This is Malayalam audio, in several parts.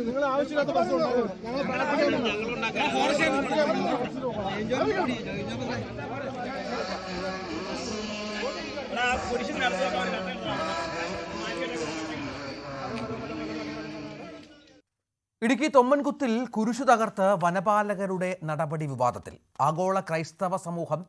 നിങ്ങൾ ആവശ്യമില്ലാത്ത ഇടുക്കി തൊമ്മൻകുത്തിൽ കുരിശു തകർത്ത് വനപാലകരുടെ നടപടി വിവാദത്തിൽ. ആഗോള ക്രൈസ്തവ സമൂഹം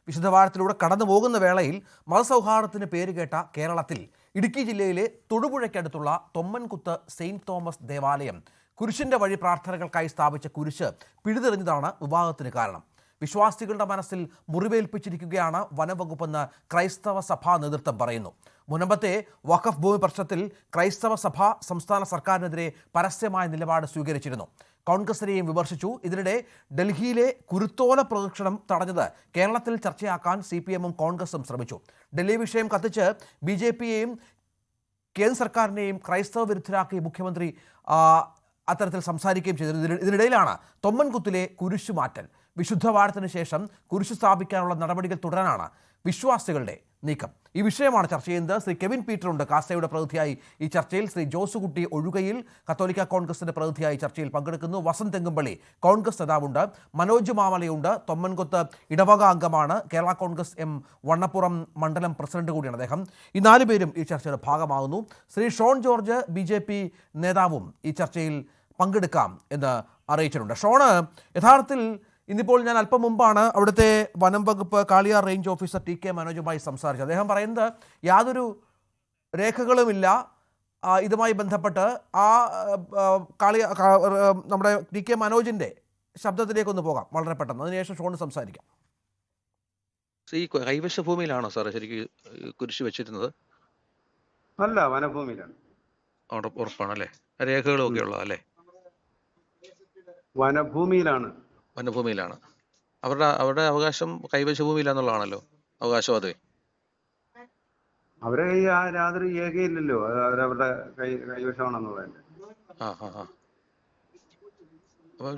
വിശുദ്ധവാരത്തിലൂടെ കടന്നു പോകുന്ന വേളയിൽ മതസൗഹാർദ്ദത്തിന് പേരുകേട്ട കേരളത്തിൽ ഇടുക്കി ജില്ലയിലെ തൊടുപുഴയ്ക്കടുത്തുള്ള തൊമ്മൻകുത്ത് സെയിന്റ് തോമസ് ദേവാലയം കുരിശിന്റെ വഴി പ്രാർത്ഥനകൾക്കായി സ്ഥാപിച്ച കുരിശ് പിഴുതെറിഞ്ഞതാണ് വിവാദത്തിന് കാരണം. വിശ്വാസികളുടെ മനസ്സിൽ മുറിവേൽപ്പിച്ചിരിക്കുകയാണ് വനംവകുപ്പെന്ന് ക്രൈസ്തവ സഭാ നേതൃത്വം പറയുന്നു. മുനമ്പത്തെ വഖഫ് ഭൂമി പ്രശ്നത്തിൽ ക്രൈസ്തവ സഭ സംസ്ഥാന സർക്കാരിനെതിരെ പരസ്യമായ നിലപാട് സ്വീകരിച്ചിരുന്നു. കോൺഗ്രസിനെയും വിമർശിച്ചു. ഇതിനിടെ ഡൽഹിയിലെ കുരുത്തോല പ്രദക്ഷിണം തടഞ്ഞത് കേരളത്തിൽ ചർച്ചയാക്കാൻ CPM-ഉം കോൺഗ്രസും ശ്രമിച്ചു. ഡൽഹി വിഷയം കത്തിച്ച് BJP-യെയും കേന്ദ്ര സർക്കാരിനെയും ക്രൈസ്തവ വിരുദ്ധരാക്കി മുഖ്യമന്ത്രി അത്തരത്തിൽ സംസാരിക്കുകയും ചെയ്തു. ഇതിനിടയിലാണ് തൊമ്മൻകുത്തിലെ കുരിശുമാറ്റൽ. വിശുദ്ധവാരത്തിന് ശേഷം കുരിശു സ്ഥാപിക്കാനുള്ള നടപടികൾ തുടരാനാണ് വിശ്വാസികളുടെ നീക്കം. ഈ വിഷയമാണ് ചർച്ച ചെയ്യുന്നത്. ശ്രീ കെവിൻ പീറ്റർ ഉണ്ട് കാസയുടെ പ്രതിനിധിയായി ഈ ചർച്ചയിൽ. ശ്രീ ജോസുകുട്ടി ഒഴുകയിൽ കത്തോലിക്ക കോൺഗ്രസിന്റെ പ്രതിനിധിയായി ചർച്ചയിൽ പങ്കെടുക്കുന്നു. വസന്ത് തെങ്ങുംപള്ളി കോൺഗ്രസ് നേതാവുണ്ട്. മനോജ് മാമലയുണ്ട്, തൊമ്മൻകുത്ത് ഇടവക അംഗമാണ്, കേരള കോൺഗ്രസ് M വണ്ണപ്പുറം മണ്ഡലം പ്രസിഡന്റ് കൂടിയാണ് അദ്ദേഹം. ഈ 4 പേരും ഈ ചർച്ചയുടെ ഭാഗമാകുന്നു. ശ്രീ ഷോൺ ജോർജ് BJP നേതാവും ഈ ചർച്ചയിൽ പങ്കെടുക്കാം എന്ന് അറിയിച്ചിട്ടുണ്ട്. ഷോണ്, യഥാർത്ഥത്തിൽ ഇന്നിപ്പോൾ ഞാൻ അല്പം മുമ്പാണ് അവിടുത്തെ വനം വകുപ്പ് കാളിയാർ റേഞ്ച് ഓഫീസർ TK മനോജുമായി സംസാരിച്ചത്. അദ്ദേഹം പറയുന്നത് യാതൊരു രേഖകളുമില്ല ഇതുമായി ബന്ധപ്പെട്ട്. നമ്മുടെ TK മനോജിൻ്റെ ശബ്ദത്തിലേക്കൊന്ന് പോകാം വളരെ പെട്ടെന്ന്, അതിനുശേഷം ഷോൺ സംസാരിക്കാം. ഈ കൈവശ ഭൂമിയിലാണോ സാറേ ശരിക്കും കുരിശ് വെച്ചിരുന്നത്? അല്ല, വനഭൂമിയിലാണ്. അവിടെ ഉറപ്പാണല്ലേ? രേഖകളും ഒക്കെ ഉള്ളതല്ലേ? വനഭൂമിയിലാണ്. അവരുടെ അവകാശം കൈവശ ഭൂമിയിലാന്നുള്ളതാണല്ലോ അവകാശവാദമേ. അവരെ യാതൊരു രേഖയില്ലല്ലോ, അവരവരുടെ കൈവശമാണെന്നുള്ളതല്ലേ.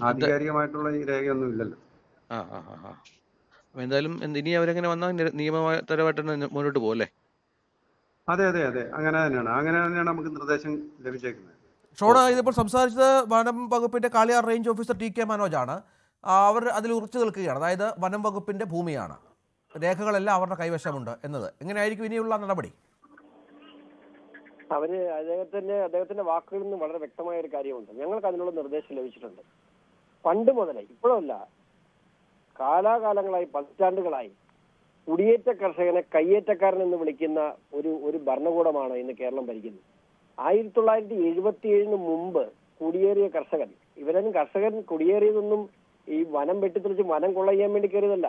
ആധികാരികമായിട്ടുള്ള ഈ രേഖയൊന്നും ഇല്ലല്ലോ. എന്തായാലും ഇനി അവരെങ്ങനെ വന്നാൽ നിയമപരമായിട്ട് മുന്നോട്ട് പോകും അല്ലേ? അതെ, അങ്ങനെ തന്നെയാണ് നമുക്ക് നിർദ്ദേശം ലഭിച്ചേക്കുന്നത്. ഷോണ, ഇതിപ്പോൾ സംസാരിച്ചത് വനം വകുപ്പിന്റെ കാളിയാർ റേഞ്ച് ഓഫീസർ TK മനോജാണ്. അവർ അതിൽ ഉറച്ചു നിൽക്കുകയാണ്. അതായത് വനം വകുപ്പിന്റെ ഭൂമിയാണ്, രേഖകളെല്ലാം അവരുടെ കൈവശമുണ്ട് എന്നത്. എങ്ങനെയായിരിക്കും ഇനിയുള്ള നടപടി? അദ്ദേഹത്തിന്റെ വാക്കുകളിൽ നിന്ന് വളരെ വ്യക്തമായ ഒരു കാര്യമുണ്ട്. ഞങ്ങൾക്ക് അതിനുള്ള നിർദ്ദേശം ലഭിച്ചിട്ടുണ്ട്. പണ്ട് മുതലേ, ഇപ്പോഴല്ല, കാലാകാലങ്ങളായി, പതിറ്റാണ്ടുകളായി കുടിയേറ്റ കർഷകനെ കയ്യേറ്റക്കാരൻ എന്ന് വിളിക്കുന്ന ഒരു ഭരണകൂടമാണ് ഇന്ന് കേരളം ഭരിക്കുന്നത്. 1977 മുമ്പ് കുടിയേറിയ കർഷകൻ, ഇവരൊന്നും കർഷകൻ കുടിയേറിയതൊന്നും ഈ വനം വെട്ടിത്തെളിച്ച് വനം കൊള്ളയ്യാൻ വേണ്ടി കയറിയതല്ല.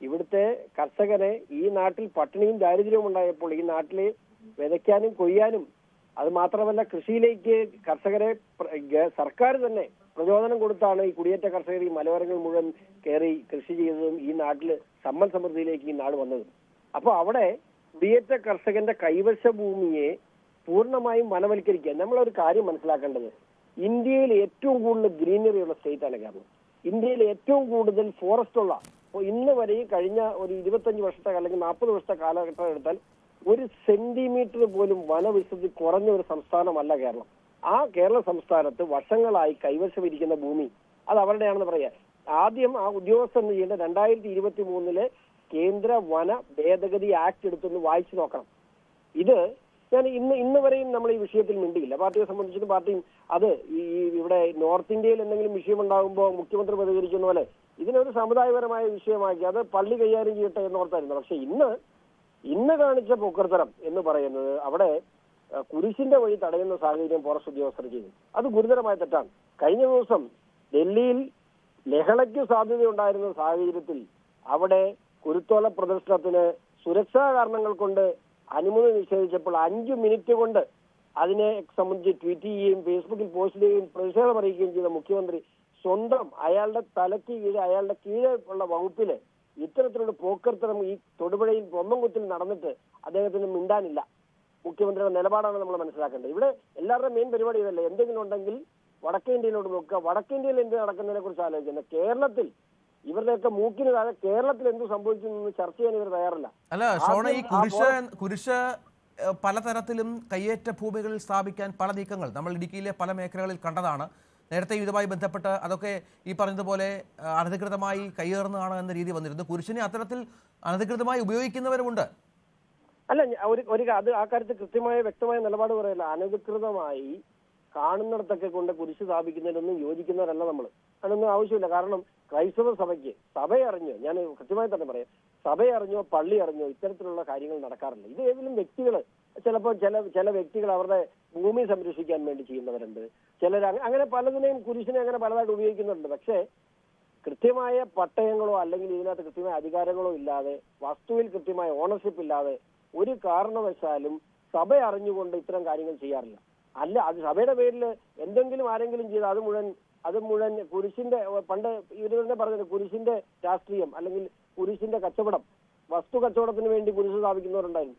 ഇവിടുത്തെ കർഷകനെ ഈ നാട്ടിൽ പട്ടിണിയും ദാരിദ്ര്യവും ഉണ്ടായപ്പോൾ ഈ നാട്ടിൽ വിതയ്ക്കാനും കൊയ്യാനും, അത് മാത്രമല്ല കൃഷിയിലേക്ക് കർഷകരെ സർക്കാർ തന്നെ പ്രചോദനം കൊടുത്താണ് ഈ കുടിയേറ്റ കർഷകർ ഈ മലയോരങ്ങൾ മുഴുവൻ കയറി കൃഷി ചെയ്തതും ഈ നാട്ടിൽ സമ്പൽ സമൃദ്ധിയിലേക്ക് ഈ നാട് വന്നതും. അപ്പൊ അവിടെ കുടിയേറ്റ കർഷകന്റെ കൈവശ ഭൂമിയെ പൂർണ്ണമായും വനവൽക്കരിക്കുക. നമ്മളൊരു കാര്യം മനസ്സിലാക്കേണ്ടത്, ഇന്ത്യയിൽ ഏറ്റവും കൂടുതൽ ഗ്രീനറി ഉള്ള സ്റ്റേറ്റ് ആണ് കേരളം. ഇന്ത്യയിൽ ഏറ്റവും കൂടുതൽ ഫോറസ്റ്റ് ഉള്ള, ഇന്ന് വരെയും കഴിഞ്ഞ ഒരു 25 വർഷത്തെ അല്ലെങ്കിൽ 40 വർഷത്തെ കാലഘട്ടം എടുത്താൽ 1 സെന്റിമീറ്റർ പോലും വനവിസ്തൃതി കുറഞ്ഞ ഒരു സംസ്ഥാനമല്ല കേരളം. ആ കേരള സംസ്ഥാനത്ത് വർഷങ്ങളായി കൈവശമിരിക്കുന്ന ഭൂമി അത് അവരുടെയാണെന്ന് പറയാം. ആദ്യം ആ ഉദ്യോഗസ്ഥൻ ചെയ്യേണ്ട 2023 കേന്ദ്ര വന ഭേദഗതി ആക്ട് എടുത്തൊന്ന് വായിച്ചു നോക്കണം. ഇത് ഞാൻ ഇന്ന് വരെയും നമ്മൾ ഈ വിഷയത്തിൽ മിണ്ടിയില്ല. പാർട്ടിയെ സംബന്ധിച്ചിട്ട് പാർട്ടിയും അത് ഇവിടെ നോർത്ത് ഇന്ത്യയിൽ എന്തെങ്കിലും വിഷയം ഉണ്ടാകുമ്പോൾ മുഖ്യമന്ത്രി പ്രതികരിക്കുന്ന പോലെ ഇതിനൊരു സമുദായപരമായ വിഷയമാക്കി അത് പള്ളി കൈകാര്യം ചെയ്യട്ടെ എന്നോർത്തായിരുന്നു. പക്ഷെ ഇന്ന് കാണിച്ച പൊക്കർത്തരം എന്ന് പറയുന്നത് അവിടെ കുരിശിന്റെ വഴി തടയുന്ന സാഹചര്യം ഫോറസ്റ്റ് ഉദ്യോഗസ്ഥർ ചെയ്തു. അത് ഗുരുതരമായ തെറ്റാണ്. കഴിഞ്ഞ ദിവസം ഡൽഹിയിൽ ലഹളയ്ക്ക് സാധ്യതയുണ്ടായിരുന്ന സാഹചര്യത്തിൽ അവിടെ കുരുത്തോല പ്രദർശനത്തിന് സുരക്ഷാ കാരണങ്ങൾ കൊണ്ട് അനുമതി നിഷേധിച്ചപ്പോൾ 5 മിനിറ്റ് കൊണ്ട് അതിനെ സംബന്ധിച്ച് ട്വീറ്റ് ചെയ്യുകയും ഫേസ്ബുക്കിൽ പോസ്റ്റ് ചെയ്യുകയും പ്രതിഷേധം അറിയിക്കുകയും ചെയ്ത മുഖ്യമന്ത്രി സ്വന്തം അയാളുടെ തലയ്ക്ക് കീഴെ, അയാളുടെ കീഴെ ഉള്ള വകുപ്പില് ഇത്തരത്തിലുള്ള പോക്കർത്തരം ഈ തൊടുപുഴയിൽ തൊമ്മൻകുത്തിൽ നടന്നിട്ട് അദ്ദേഹത്തിന് മിണ്ടാനില്ല. മുഖ്യമന്ത്രിയുടെ നിലപാടാണ് നമ്മൾ മനസ്സിലാക്കേണ്ടത്. ഇവിടെ എല്ലാവരുടെയും മെയിൻ പരിപാടി ഇതല്ലേ, എന്തെങ്കിലും ഉണ്ടെങ്കിൽ വടക്കേ ഇന്ത്യയിലോട്ട് നോക്കുക, വടക്കേ ഇന്ത്യയിൽ എന്ത് നടക്കുന്നതിനെ കുറിച്ച് ആലോചിക്കുന്നത്. കേരളത്തിൽ ഇവരുടെയൊക്കെ മൂക്കിന് താഴെ കേരളത്തിൽ എന്ത് സംഭവിക്കുന്നു ചർച്ച ചെയ്യാൻ ഇവർ തയ്യാറല്ല. അല്ല ഷോണ, ഈ കുരിശ് പലതരത്തിലും കയ്യേറ്റ ഭൂമികളിൽ സ്ഥാപിക്കാൻ പല നീക്കങ്ങൾ നമ്മൾ ഇടുക്കിയിലെ പല മേഖലകളിൽ കണ്ടതാണ്. നേരത്തെ ഇതുമായി ബന്ധപ്പെട്ട് അതൊക്കെ ഈ പറഞ്ഞതുപോലെ അനധികൃതമായി കയ്യേറുന്നതാണ് എന്ന രീതി വന്നിരുന്നു. കുരിശിനെ അത്തരത്തിൽ അനധികൃതമായി ഉപയോഗിക്കുന്നവരുമുണ്ട്. അല്ല, ഒരു അത് ആ കാര്യത്തിൽ കൃത്യമായ വ്യക്തമായ നിലപാട് പറയല്ല. അനധികൃതമായി കാണുന്നിടത്തൊക്കെ കൊണ്ട് കുരിശ് സ്ഥാപിക്കുന്നതിനൊന്നും യോജിക്കുന്നവരല്ല നമ്മൾ. അതിനൊന്നും ആവശ്യമില്ല. കാരണം ക്രൈസ്തവ സഭയ്ക്ക് സഭയറിഞ്ഞോ, ഞാൻ കൃത്യമായി തന്നെ പറയാം, സഭയറിഞ്ഞോ പള്ളി അറിഞ്ഞോ ഇത്തരത്തിലുള്ള കാര്യങ്ങൾ നടക്കാറില്ല. ഇത് ഏതെങ്കിലും വ്യക്തികൾ, ചിലപ്പോൾ ചില വ്യക്തികൾ അവരുടെ ഭൂമി സംരക്ഷിക്കാൻ വേണ്ടി ചെയ്യുന്നവരുണ്ട്. ചിലർ അങ്ങനെ പലതിനെയും കുരിശിനെ അങ്ങനെ പലതായിട്ട് ഉപയോഗിക്കുന്നുണ്ട്. പക്ഷേ കൃത്യമായ പട്ടയങ്ങളോ അല്ലെങ്കിൽ ഇതിനകത്ത് കൃത്യമായ അധികാരങ്ങളോ ഇല്ലാതെ, വസ്തുവിൽ കൃത്യമായ ഓണർഷിപ്പ് ഇല്ലാതെ ഒരു കാരണവശാലും സഭ അറിഞ്ഞുകൊണ്ട് ഇത്തരം കാര്യങ്ങൾ ചെയ്യാറില്ല. അല്ല, അത് സഭയുടെ പേരിൽ എന്തെങ്കിലും ആരെങ്കിലും ചെയ്ത് അത് മുഴുവൻ കുരിശിന്റെ, പണ്ട് ഇവർ തന്നെ പറഞ്ഞത് കുരിശിന്റെ രാഷ്ട്രീയം അല്ലെങ്കിൽ കുരിശിന്റെ കച്ചവടം, വസ്തു കച്ചവടത്തിന് വേണ്ടി കുരിശ് സ്ഥാപിക്കുന്നവരുണ്ടായിരുന്നു.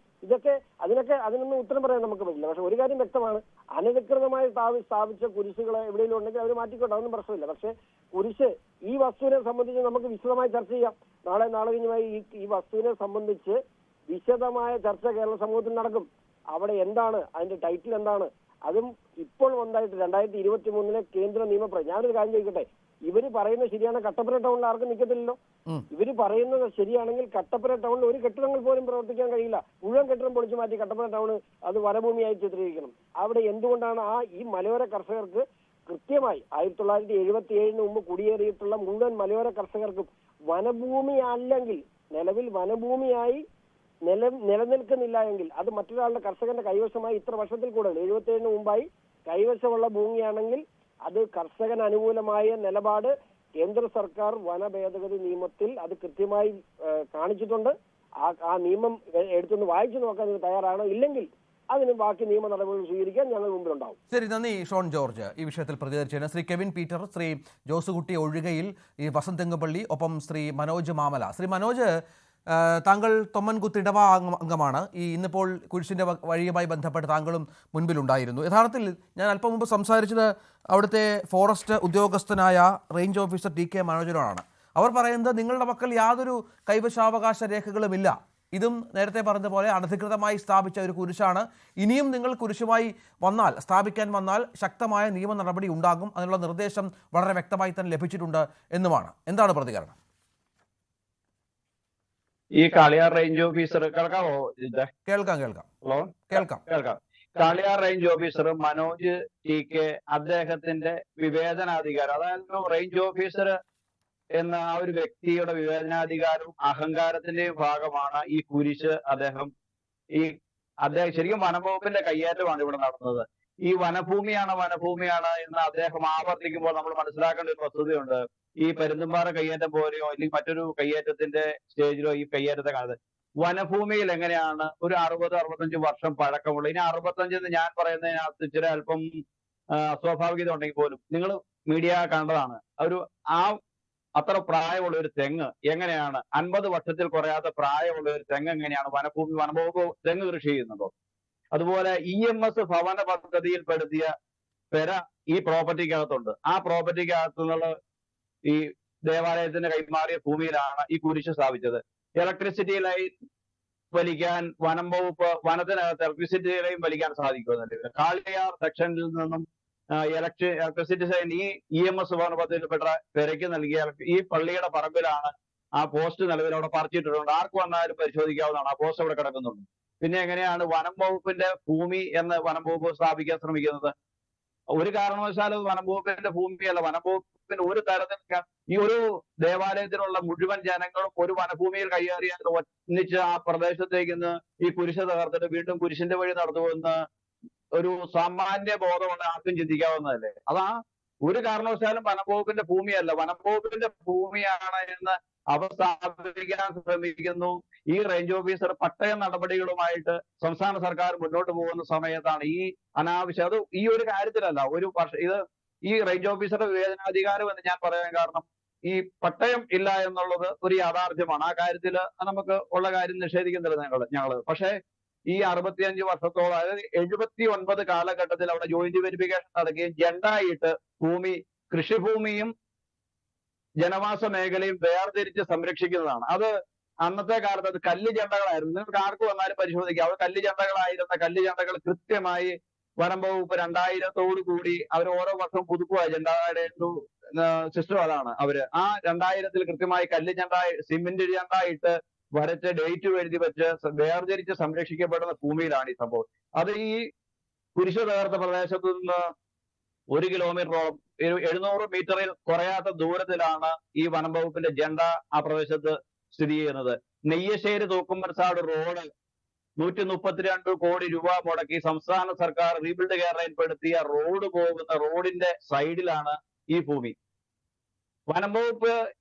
അതിനൊന്നും ഉത്തരം പറയാൻ നമുക്ക് പറ്റില്ല. പക്ഷെ ഒരു കാര്യം വ്യക്തമാണ്, അനധികൃതമായി സ്ഥാപിച്ച കുരിശുകളെ എവിടെയെങ്കിലും ഉണ്ടെങ്കിൽ അവർ മാറ്റിക്കോട്ടെ, അതൊന്നും പ്രശ്നമില്ല. പക്ഷെ കുരിശ് ഈ വസ്തുവിനെ സംബന്ധിച്ച് നമുക്ക് വിശദമായി ചർച്ച ചെയ്യാം. നാളെ കഴിഞ്ഞുമായി ഈ വസ്തുവിനെ സംബന്ധിച്ച് വിശദമായ ചർച്ച കേരള സമൂഹത്തിൽ നടക്കും. അവിടെ എന്താണ് അതിന്റെ ടൈറ്റിൽ, എന്താണ്, അതും ഇപ്പോൾ വന്നായിട്ട് 2023 കേന്ദ്ര നിയമപ്രകാരം. ഞാനൊരു കാര്യം ചോദിക്കട്ടെ, ഇവര് പറയുന്നത് ശരിയാണ്, കട്ടപ്പന ടൗണിൽ ആർക്കും നിൽക്കത്തില്ലല്ലോ. ഇവര് പറയുന്നത് ശരിയാണെങ്കിൽ കട്ടപ്പന ടൗണിൽ ഒരു കെട്ടിടങ്ങൾ പോലും പ്രവർത്തിക്കാൻ കഴിയില്ല. മുഴുവൻ കെട്ടിടം പൊളിച്ചു മാറ്റി കട്ടപ്പന ടൗൺ അത് വനഭൂമിയായി ചിത്രീകരിക്കണം. അവിടെ എന്തുകൊണ്ടാണ് ഈ മലയോര കർഷകർക്ക് കൃത്യമായി 1977 മുമ്പ് കുടിയേറിയിട്ടുള്ള മുഴുവൻ മലയോര കർഷകർക്കും വനഭൂമി അല്ലെങ്കിൽ നിലവിൽ വനഭൂമിയായി നിലനിൽക്കുന്നില്ല എങ്കിൽ അത് മറ്റൊരാളുടെ കർഷകന്റെ കൈവശമായി ഇത്ര വർഷത്തിൽ കൂടുതൽ 77 മുമ്പായി കൈവശമുള്ള ഭൂമിയാണെങ്കിൽ അത് കർഷകന് അനുകൂലമായ നിലപാട് കേന്ദ്ര സർക്കാർ വന ഭേദഗതി നിയമത്തിൽ അത് കൃത്യമായി കാണിച്ചിട്ടുണ്ട്. ആ നിയമം എടുത്തൊന്ന് വായിച്ചു നോക്കാൻ നിങ്ങൾ തയ്യാറാണോ? ഇല്ലെങ്കിൽ അതിന് ബാക്കി നിയമ നടപടികൾ സ്വീകരിക്കാൻ ഞങ്ങൾ മുമ്പിലുണ്ടാവും. ശരി, നന്ദി ഷോൺ ജോർജ് ഈ വിഷയത്തിൽ പ്രതികരിച്ചതിന്. ശ്രീ കെവിൻ പീറ്റർ, ശ്രീ ജോസുകുട്ടി ഒഴികയിൽ ഈ വസന്തെങ്ങുപള്ളി, ഒപ്പം ശ്രീ മനോജ് മാമല. ശ്രീ മനോജ്, താങ്കൾ തൊമ്മൻകുത്ത് ഇടവ അംഗമാണ്. ഇന്നിപ്പോൾ കുരിശിൻ്റെ വഴിയുമായി ബന്ധപ്പെട്ട് താങ്കളും മുൻപിലുണ്ടായിരുന്നു. യഥാർത്ഥത്തിൽ ഞാൻ അല്പം മുമ്പ് സംസാരിച്ചത് അവിടുത്തെ ഫോറസ്റ്റ് ഉദ്യോഗസ്ഥനായ റേഞ്ച് ഓഫീസർ ടി കെ മനോജനോടാണ്. അവർ പറയുന്നത് നിങ്ങളുടെ പക്കൽ യാതൊരു കൈവശാവകാശ രേഖകളുമില്ല, ഇതും നേരത്തെ പറഞ്ഞതുപോലെ അനധികൃതമായി സ്ഥാപിച്ച ഒരു കുരിശാണ്. ഇനിയും നിങ്ങൾ കുരിശുമായി സ്ഥാപിക്കാൻ വന്നാൽ ശക്തമായ നിയമ നടപടി ഉണ്ടാകും, അതിനുള്ള നിർദ്ദേശം വളരെ വ്യക്തമായി തന്നെ ലഭിച്ചിട്ടുണ്ട് എന്നുമാണ്. എന്താണ് പ്രതികരണം? ഈ കാളിയാർ റേഞ്ച് ഓഫീസർ കേൾക്കാമോ? കേൾക്കാം. ഹലോ, കേൾക്കാം. Kaliyar range officer Manoj T K, അദ്ദേഹത്തിന്റെ വിവേചനാധികാരം, അതായത് റേഞ്ച് ഓഫീസർ എന്ന ആ ഒരു വ്യക്തിയുടെ വിവേചനാധികാരവും അഹങ്കാരത്തിന്റെയും ഭാഗമാണ് ഈ കുരിശ്. അദ്ദേഹം ശരിക്കും വനംവകുപ്പിന്റെ കയ്യേറ്റമാണ് ഇവിടെ നടന്നത്. ഈ വനഭൂമിയാണ് എന്ന് അദ്ദേഹം ആവർത്തിക്കുമ്പോൾ നമ്മൾ മനസ്സിലാക്കേണ്ട ഒരു വസ്തുതയുണ്ട്. ഈ പരുന്തുംപാറ കയ്യേറ്റം പോലെയോ അല്ലെങ്കിൽ മറ്റൊരു കയ്യേറ്റത്തിന്റെ സ്റ്റേജിലോ ഈ കയ്യേറ്റത്തെ കാണുന്നത് വനഭൂമിയിൽ എങ്ങനെയാണ് ഒരു 60-65 വർഷം പഴക്കമുള്ള, ഇനി 65 എന്ന് ഞാൻ പറയുന്നതിനകത്ത് ചില അല്പം അസ്വാഭാവികത ഉണ്ടെങ്കിൽ പോലും നിങ്ങൾ മീഡിയ കണ്ടതാണ്. അത്ര പ്രായമുള്ള ഒരു തെങ്ങ് എങ്ങനെയാണ് 50 വർഷത്തിൽ കുറയാത്ത പ്രായമുള്ള ഒരു തെങ്ങ് എങ്ങനെയാണ് വനംവകുപ്പ് തെങ്ങ് കൃഷി ചെയ്യുന്നുണ്ടോ? അതുപോലെ EMS ഭവന പദ്ധതിയിൽപ്പെടുത്തിയ പെര ഈ പ്രോപ്പർട്ടിക്കകത്തുണ്ട്. ആ പ്രോപ്പർട്ടിക്കകത്തു നിന്നുള്ള ഈ ദേവാലയത്തിന് കൈമാറിയ ഭൂമിയിലാണ് ഈ കുരിശ് സ്ഥാപിച്ചത്. ഇലക്ട്രിസിറ്റി ലൈൻ വലിക്കാൻ വനത്തിനകത്ത് ഇലക്ട്രിസിറ്റി ലൈൻ വലിക്കാൻ സാധിക്കുമെന്നല്ലേ? കാളിയാർ സെക്ഷനിൽ നിന്നും ഇലക്ട്രിസിറ്റി ലൈൻ ഈ EMS ഭവന പദ്ധതിയിൽപ്പെട്ട പെരയ്ക്ക് നൽകിയ ഈ പള്ളിയുടെ പറമ്പിലാണ് ആ പോസ്റ്റ് നിലവിൽ അവിടെ പറിച്ചിട്ടിട്ടുണ്ട്. ആർക്ക് വന്നാലും പരിശോധിക്കാവുന്നതാണ്. ആ പോസ്റ്റ് അവിടെ കിടക്കുന്നുണ്ട്. പിന്നെ എങ്ങനെയാണ് വനം വകുപ്പിന്റെ ഭൂമി എന്ന് വനം വകുപ്പ് സ്ഥാപിക്കാൻ ശ്രമിക്കുന്നത്? ഒരു കാരണവശാലും വനം വകുപ്പിന്റെ ഭൂമിയല്ല. വനം വകുപ്പിന് ഒരു തരത്തിൽ ഈ ഒരു ദേവാലയത്തിലുള്ള മുഴുവൻ ജനങ്ങളും ഒരു വനഭൂമിയിൽ കൈയേറിയാൽ ഒന്നിച്ച് ആ പ്രദേശത്തേക്ക് ഈ കുരിശ് തകർത്തിട്ട് വീണ്ടും കുരിശിന്റെ വഴി നടത്തുമെന്ന് ഒരു സാമാന്യ ബോധമുള്ള ആർക്കും ചിന്തിക്കാവുന്നതല്ലേ? ഒരു കാരണവശാലും വനംവകുപ്പിന്റെ ഭൂമിയല്ല, വനംവകുപ്പിന്റെ ഭൂമിയാണ് എന്ന് അവർ സ്ഥാപിക്കാൻ ശ്രമിക്കുന്നു. ഈ റേഞ്ച് ഓഫീസർ പട്ടയ നടപടികളുമായിട്ട് സംസ്ഥാന സർക്കാർ മുന്നോട്ട് പോകുന്ന സമയത്താണ് ഈ അനാവശ്യം. അത് ഈ ഒരു കാര്യത്തിലല്ല, ഈ റേഞ്ച് ഓഫീസറുടെ വിവേചനാധികാരം എന്ന് ഞാൻ പറയാൻ കാരണം ഈ പട്ടയം ഇല്ല എന്നുള്ളത് ഒരു യാഥാർത്ഥ്യമാണ്. ആ കാര്യത്തിൽ നമുക്ക് ഉള്ള കാര്യം നിഷേധിക്കുന്നില്ല ഞങ്ങള്. പക്ഷേ ഈ 65 വർഷത്തോളം, അതായത് 79 കാലഘട്ടത്തിൽ അവിടെ ജോയിന്റ് വെരിഫിക്കേഷൻ നടക്കുകയും ജണ്ടായിട്ട് കൃഷിഭൂമിയും ജനവാസ മേഖലയും വേർതിരിച്ച് സംരക്ഷിക്കുന്നതാണ്. അത് അന്നത്തെ കാലത്ത് അത് കല്ല് ചെണ്ടകളായിരുന്നു. നിങ്ങൾക്ക് ആർക്ക് വന്നാലും പരിശോധിക്കാം. അവർ കല്ല് ചെണ്ടകളായിരുന്ന കല്ല് ചെണ്ടകൾ കൃത്യമായി വനം വകുപ്പ് 2000 കൂടി അവർ ഓരോ വർഷവും പുതുക്കുക. ചെണ്ടയുടെ ഒരു സിസ്റ്റം അതാണ്. അവര് ആ 2000 കൃത്യമായി കല്ല് ചെണ്ട സിമെന്റ് ചെണ്ട ഇട്ട് വരച്ച് ഡേറ്റ് എഴുതി വെച്ച് വേർതിരിച്ച് സംരക്ഷിക്കപ്പെടുന്ന ഭൂമിയിലാണ് ഈ സംഭവം. അത് ഈ കുരിശ് തകർത്ത പ്രദേശത്ത് നിന്ന് 1 കിലോമീറ്ററോളം 700 മീറ്ററിൽ കുറയാത്ത ദൂരത്തിലാണ് ഈ വനം വകുപ്പിന്റെ ജണ്ട ആ പ്രദേശത്ത് സ്ഥിതി ചെയ്യുന്നത്. നെയ്യശ്ശേരി തൂക്കുമരസാട് റോഡ് 132 കോടി രൂപ മുടക്കി സംസ്ഥാന സർക്കാർ റീബിൽഡ് കേരളയിൽപ്പെടുത്തിയ റോഡ് പോകുന്ന റോഡിന്റെ സൈഡിലാണ് ഈ ഭൂമി. വനം വകുപ്പ്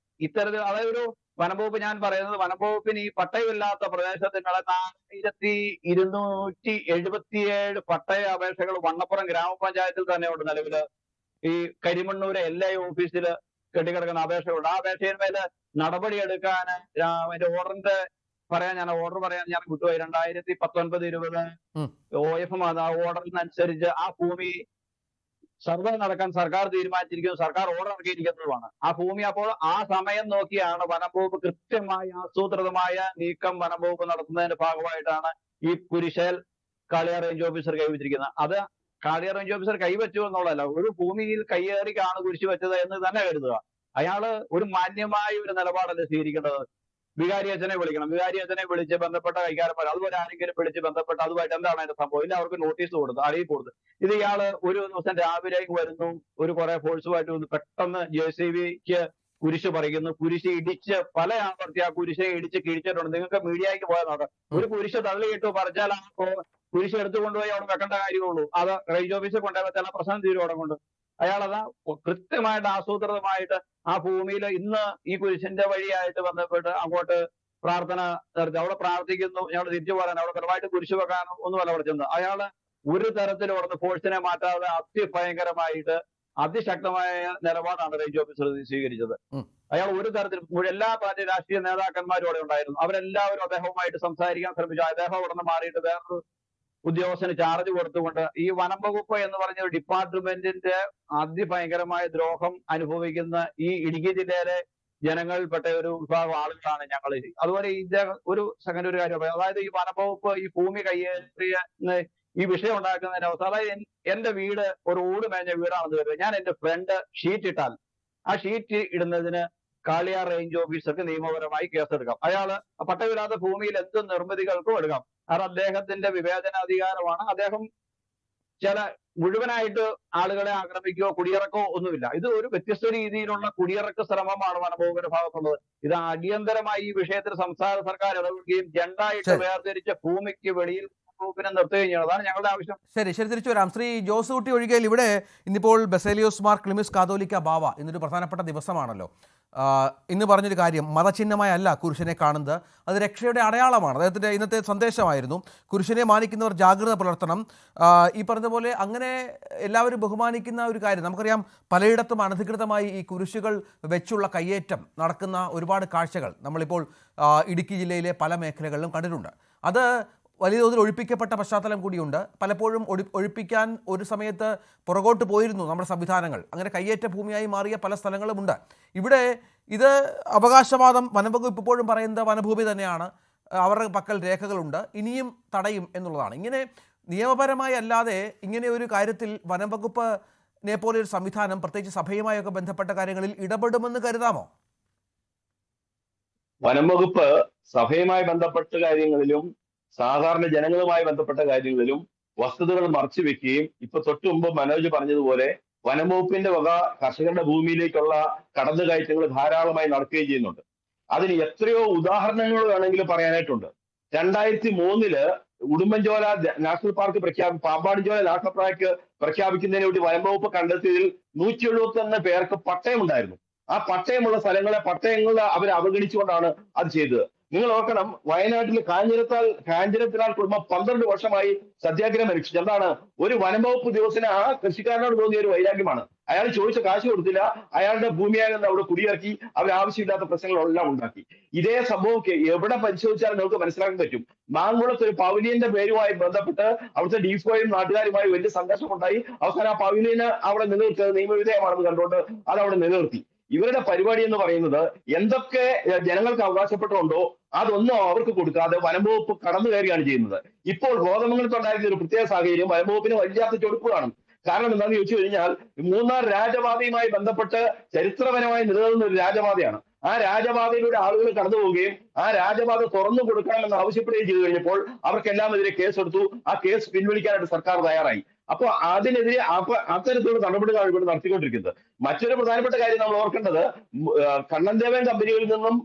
ഇത്തരത്തിൽ, അതായത് ഒരു വനം വകുപ്പ്, ഞാൻ പറയുന്നത് വനം വകുപ്പിന് ഈ പട്ടയമില്ലാത്ത പ്രദേശത്തിനുള്ള 4277 പട്ടയ അപേക്ഷകൾ വണ്ണപ്പുറം ഗ്രാമപഞ്ചായത്തിൽ തന്നെ ഉണ്ട് നിലവില്. ഈ കരിമണ്ണൂര് LI ഓഫീസിൽ കെട്ടിക്കിടക്കുന്ന അപേക്ഷകളുണ്ട്. ആ അപേക്ഷയിന്മേല് നടപടിയെടുക്കാൻ അതിന്റെ ഓർഡർ പറയാൻ ഞാൻ വിട്ടുപോയി. 2019-20 OF ആ ഓർഡറിനനുസരിച്ച് ആ ഭൂമി സർവേ നടക്കാൻ സർക്കാർ തീരുമാനിച്ചിരിക്കുന്നു, സർക്കാർ ഓർഡർ ഇറക്കിയിരിക്കുന്നതുമാണ്. ആ ഭൂമി അപ്പോൾ ആ സമയം നോക്കിയാണ് വനം വകുപ്പ് കൃത്യമായി ആസൂത്രിതമായ നീക്കം വനം വകുപ്പ് നടത്തുന്നതിന്റെ ഭാഗമായിട്ടാണ് ഈ കുരിശേൽ കാളിയാർ റേഞ്ച് ഓഫീസർ കൈവച്ചിരിക്കുന്നത്. അത് കാളിയാർ റേഞ്ച് ഓഫീസർ കൈവച്ചു എന്നുള്ളതല്ല, ഒരു ഭൂമിയിൽ കയ്യേറിക്കാണ് കുരിശ് വെച്ചത് എന്ന് തന്നെ കരുതുക. അയാള് ഒരു മാന്യമായ ഒരു നിലപാടല്ലേ സ്വീകരിക്കേണ്ടത്. വികാരി അച്ഛനെ വിളിക്കണം, വികാരി അച്ഛനെ വിളിച്ച് ബന്ധപ്പെട്ട കൈകാരന്മാർ അതുപോലെ ആരെങ്കിലും വിളിച്ച് ബന്ധപ്പെട്ട് അതുമായിട്ട് എന്താണ് അതിന്റെ സംഭവം, ഇല്ല അവർക്ക് നോട്ടീസ് കൊടുത്തു, അറിയിപ്പ് കൊടുത്തു. ഇത് ഇയാള് ഒരു ദിവസം രാവിലേക്ക് വരുന്നു, ഒരു കുറെ ഫോഴ്സുമായിട്ട് വന്ന് പെട്ടെന്ന് JCBക്ക് കുരിശ് പറിക്കുന്നു, കുരിശ് ഇടിച്ച് പല ആവർത്തി ആ കുരിശെ ഇടിച്ച് കിഴിച്ചിട്ടുണ്ട്. നിങ്ങൾക്ക് മീഡിയയ്ക്ക് പോയാൽ നോക്കാം, ഒരു കുരിശ് തള്ളിയിട്ടു പറിച്ചാൽ ആ കുരിശ് എടുത്തു കൊണ്ടുപോയി അവിടെ വെക്കേണ്ട കാര്യമുള്ളൂ. അത് റേഞ്ച് ഓഫീസിൽ കൊണ്ടുപോയി വെച്ചാൽ പ്രശ്നം തീരും അവിടെ കൊണ്ട്. അയാളതാ കൃത്യമായിട്ട് ആസൂത്രിതമായിട്ട് ആ ഭൂമിയിൽ ഇന്ന് ഈ കുരിശിന്റെ വഴിയായിട്ട് ബന്ധപ്പെട്ട് അങ്ങോട്ട് പ്രാർത്ഥന നടത്തി അവിടെ പ്രാർത്ഥിക്കുന്നു. ഞങ്ങൾ തിരിച്ചു പോരാൻ അവിടെ കൃത്യമായിട്ട് കുരിശ് വെക്കാനോ ഒന്നുമല്ല അവിടെ ചെന്ന്. അയാള് ഒരു തരത്തിലും അവിടുന്ന് ഫോഴ്സിനെ മാറ്റാതെ അതിഭയങ്കരമായിട്ട് അതിശക്തമായ നിലപാടാണ് റേഞ്ച് ഓഫീസർ സ്വീകരിച്ചത്. അയാൾ ഒരു തരത്തിലും എല്ലാ പാർട്ടി രാഷ്ട്രീയ നേതാക്കന്മാരും അവിടെ ഉണ്ടായിരുന്നു. അവരെല്ലാവരും അദ്ദേഹവുമായിട്ട് സംസാരിക്കാൻ ശ്രമിച്ചു. അദ്ദേഹം അവിടെ നിന്ന് മാറിയിട്ട് വേറൊരു ഉദ്യോഗസ്ഥന് ചാർജ് കൊടുത്തുകൊണ്ട് ഈ വനം വകുപ്പ് എന്ന് പറഞ്ഞ ഒരു ഡിപ്പാർട്ട്മെന്റിന്റെ അതിഭയങ്കരമായ ദ്രോഹം അനുഭവിക്കുന്ന ഈ ഇടുക്കി ജില്ലയിലെ ജനങ്ങളിൽപ്പെട്ട ഒരു വിഭാഗം ആളുകളാണ് ഞങ്ങൾ. അതുപോലെ ഇദ്ദേഹം ഒരു സെക്കൻഡ് ഒരു കാര്യം പറയാം. അതായത് ഈ വനം വകുപ്പ് ഈ ഭൂമി കയ്യേറിയ ഈ വിഷയം ഉണ്ടാക്കുന്നതിന്റെ അവസ്ഥ, അതായത് എന്റെ വീട് ഒരു ഓട് മേഞ്ഞ വീടാണെന്ന് കരുതുക. ഞാൻ എന്റെ ഫ്രണ്ട് ഷീറ്റ് ഇട്ടാൽ ആ ഷീറ്റ് ഇടുന്നതിന് കാളിയാർ റേഞ്ച് ഓഫീസർക്ക് നിയമപരമായി കേസെടുക്കാം. അയാള് പട്ടയമില്ലാത്ത ഭൂമിയിൽ എന്ത് നിർമ്മിതികൾക്കും എടുക്കാം. കാരണം അദ്ദേഹത്തിന്റെ വിവേചനാധികാരമാണ്. അദ്ദേഹം മുഴുവനായിട്ട് ആളുകളെ ആക്രമിക്കുകയോ കുടിയിറക്കോ ഒന്നുമില്ല. ഇത് ഒരു വ്യത്യസ്ത രീതിയിലുള്ള കുടിയിറക്ക ശ്രമമാണ് വനംവകുപ്പിന്റെ ഭാഗത്തുള്ളത്. ഇത് അടിയന്തരമായി ഈ വിഷയത്തിൽ സംസ്ഥാന സർക്കാർ ഇടപെടുകയും ജണ്ടായിട്ട് വേർതിരിച്ച ഭൂമിക്ക് വെളിയിൽ വകുപ്പിനെ നിർത്തുകയും ചെയ്യണം. അതാണ് ഞങ്ങളുടെ ആവശ്യം. ശരി, തിരിച്ചു വരാം. ശ്രീ ജോസ് കുട്ടി ഒഴികയിൽ ഇവിടെ ഇന്നിപ്പോൾ ബസേലിയോസ് മാർ ക്ലിമിസ് കാതോലിക്ക ബാവ ഇന്നൊരു പ്രധാനപ്പെട്ട ദിവസമാണല്ലോ. ഇന്ന് പറഞ്ഞൊരു കാര്യം, മതചിഹ്നമായല്ല കുരിശിനെ കാണുന്നത്, അത് രക്ഷയുടെ അടയാളമാണ്. അദ്ദേഹത്തിൻ്റെ ഇന്നത്തെ സന്ദേശമായിരുന്നു കുരിശിനെ മാനിക്കുന്നവർ ജാഗ്രത പുലർത്തണം. ഈ പറഞ്ഞതുപോലെ അങ്ങനെ എല്ലാവരും ബഹുമാനിക്കുന്ന ഒരു കാര്യം നമുക്കറിയാം. പലയിടത്തും അനധികൃതമായി ഈ കുരിശുകൾ വെച്ചുള്ള കയ്യേറ്റം നടക്കുന്ന ഒരുപാട് കാഴ്ചകൾ നമ്മളിപ്പോൾ ഇടുക്കി ജില്ലയിലെ പല മേഖലകളിലും കണ്ടിട്ടുണ്ട്. അത് വലിയ തോതിൽ ഒഴിപ്പിക്കപ്പെട്ട പശ്ചാത്തലം കൂടിയുണ്ട്. പലപ്പോഴും ഒഴിപ്പിക്കാൻ ഒരു സമയത്ത് പുറകോട്ട് പോയിരുന്നു നമ്മുടെ സംവിധാനങ്ങൾ. അങ്ങനെ കയ്യേറ്റ ഭൂമിയായി മാറിയ പല സ്ഥലങ്ങളുമുണ്ട്. ഇവിടെ ഇത് അവകാശവാദം വനംവകുപ്പ് ഇപ്പോഴും പറയുന്നത് വനഭൂമി തന്നെയാണ്, അവരുടെ പക്കൽ രേഖകളുണ്ട്, ഇനിയും തടയും എന്നുള്ളതാണ്. ഇങ്ങനെ നിയമപരമായി അല്ലാതെ ഇങ്ങനെ ഒരു കാര്യത്തിൽ വനംവകുപ്പിനെ പോലെ ഒരു സംവിധാനം പ്രത്യേകിച്ച് സഭയുമായൊക്കെ ബന്ധപ്പെട്ട കാര്യങ്ങളിൽ ഇടപെടുമെന്ന് കരുതാമോ? വനംവകുപ്പ് സഭയുമായി ബന്ധപ്പെട്ട കാര്യങ്ങളിലും സാധാരണ ജനങ്ങളുമായി ബന്ധപ്പെട്ട കാര്യങ്ങളിലും വസ്തുതകൾ മറച്ചു വെക്കുകയും ഇപ്പൊ തൊട്ടു മുമ്പ് മനോജ് പറഞ്ഞതുപോലെ വനംവകുപ്പിന്റെ വക കർഷകരുടെ ഭൂമിയിലേക്കുള്ള കടന്നുകയറ്റങ്ങൾ ധാരാളമായി നടക്കുകയും ചെയ്യുന്നുണ്ട്. അതിന് എത്രയോ ഉദാഹരണങ്ങൾ വേണമെങ്കിലും പറയാനായിട്ടുണ്ട്. 2003 Udumbanchola national park Pampadinchola national park പ്രഖ്യാപിക്കുന്നതിന് വേണ്ടി വനംവകുപ്പ് കണ്ടെത്തിയതിൽ 171 പേർക്ക് പട്ടയമുണ്ടായിരുന്നു. ആ പട്ടയമുള്ള പട്ടയങ്ങൾ അവർ അവഗണിച്ചുകൊണ്ടാണ് അത് ചെയ്തത്. നിങ്ങൾ ഓർക്കണം, വയനാട്ടിൽ കാഞ്ഞിരത്താൽ കുടുംബം 12 വർഷമായി സത്യാഗ്രഹം അനുഷ്ഠിച്ചു. എന്താണ്? ഒരു വനംവകുപ്പ് ഉദ്യോഗസ്ഥന് ആ കൃഷിക്കാരനോട് തോന്നിയ ഒരു വൈരാഗ്യമാണ്. അയാൾ ചോദിച്ച കാശ് കൊടുത്തില്ല, അയാളുടെ ഭൂമിയാകുന്ന അവിടെ കുടിയിറക്കി, അവർ ആവശ്യമില്ലാത്ത പ്രശ്നങ്ങളെല്ലാം ഉണ്ടാക്കി. ഇതേ സംഭവം എവിടെ പരിശോധിച്ചാലും നമുക്ക് മനസ്സിലാക്കാൻ പറ്റും. മാങ്കുളത്ത് ഒരു പവലിയന്റെ പേരുമായി ബന്ധപ്പെട്ട് അവിടുത്തെ ഡിഫോയും നാട്ടുകാരുമായി വലിയ സംഘർഷമുണ്ടായി. അവസാനം ആ പവലിയന് അവിടെ നിലനിർത്തിയത് നിയമവിധേയമാണെന്ന് കണ്ടുകൊണ്ട് അത് അവിടെ നിലനിർത്തി. ഇവരുടെ പരിപാടി എന്ന് പറയുന്നത് എന്തൊക്കെ ജനങ്ങൾക്ക് അവകാശപ്പെട്ടുണ്ടോ അതൊന്നും അവർക്ക് കൊടുക്കാതെ വനം വകുപ്പ് കടന്നു കയറുകയാണ് ചെയ്യുന്നത്. ഇപ്പോൾ കോതമംഗലത്തുണ്ടായിരുന്ന ഒരു പ്രത്യേക സാഹചര്യം വനം വകുപ്പിന് വല്ലാത്ത ചൊടുപ്പ് കാണും. കാരണം എന്താണെന്ന് ചോദിച്ചു കഴിഞ്ഞാൽ മൂന്നാർ രാജപാതയുമായി ബന്ധപ്പെട്ട് ചരിത്രപരമായി നിലനിൽക്കുന്ന ഒരു രാജപാതയാണ്. ആ രാജപാതയിലൂടെ ആളുകൾ കടന്നു പോവുകയും ആ രാജപാത തുറന്നു കൊടുക്കണമെന്ന് ആവശ്യപ്പെടുകയും ചെയ്തു കഴിഞ്ഞപ്പോൾ അവർക്കെല്ലാം എതിരെ കേസെടുത്തു. ആ കേസ് പിൻവലിക്കാനായിട്ട് സർക്കാർ തയ്യാറായി. അപ്പൊ അതിനെതിരെ അത്തരത്തിലുള്ള നടപടികളാണ് ഇവിടെ നടത്തിക്കൊണ്ടിരിക്കുന്നത്. മറ്റൊരു പ്രധാനപ്പെട്ട കാര്യം നമ്മൾ ഓർക്കേണ്ടത്, കണ്ണൻദേവൻ കമ്പനികളിൽ നിന്നും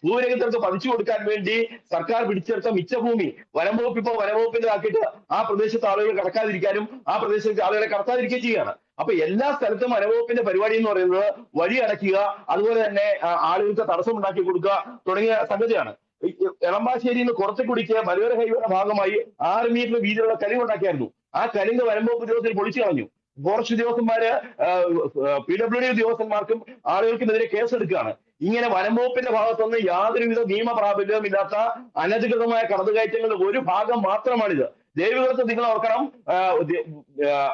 ഭൂരഹിതർക്ക് പതിച്ചു കൊടുക്കാൻ വേണ്ടി സർക്കാർ പിടിച്ചെടുത്ത മിച്ചഭൂമി വനം വകുപ്പ് ഇപ്പോൾ വനം വകുപ്പിന്റെ ആക്കിയിട്ട് ആ പ്രദേശത്ത് ആളുകൾ കടക്കാതിരിക്കാനും ആ പ്രദേശത്ത് ആളുകളെ കടത്താതിരിക്കുകയും ചെയ്യുകയാണ്. അപ്പൊ എല്ലാ സ്ഥലത്തും വനവകുപ്പിന്റെ പരിപാടി എന്ന് പറയുന്നത് വഴി അടയ്ക്കുക, അതുപോലെ തന്നെ ആളുകൾക്ക് തടസ്സം ഉണ്ടാക്കി കൊടുക്കുക തുടങ്ങിയ സംഗതിയാണ്. എളമ്പാശ്ശേരിയിൽ നിന്ന് കുറച്ചുകൂടിക്ക് മലയോര ഹൈവേയുടെ ഭാഗമായി 6 മീറ്റർ വീതിയുള്ള കലിംഗ് ഉണ്ടാക്കിയായിരുന്നു. ആ കലിംഗ് വനംവകുപ്പ് ഉദ്യോഗസ്ഥർ പൊളിച്ചു കളഞ്ഞു. ഫോറസ്റ്റ് ഉദ്യോഗസ്ഥന്മാര് PWD ഉദ്യോഗസ്ഥന്മാർക്കും ആളുകൾക്കുമെതിരെ കേസെടുക്കുകയാണ്. ഇങ്ങനെ വനംവകുപ്പിന്റെ ഭാഗത്തുനിന്ന് യാതൊരുവിധ നിയമപ്രാബല്യവും ഇല്ലാത്ത അനധികൃതമായ കടന്നുകയറ്റങ്ങളുടെ ഒരു ഭാഗം മാത്രമാണിത്. ദേവികുളത്ത് നിങ്ങൾ ഓർക്കണം,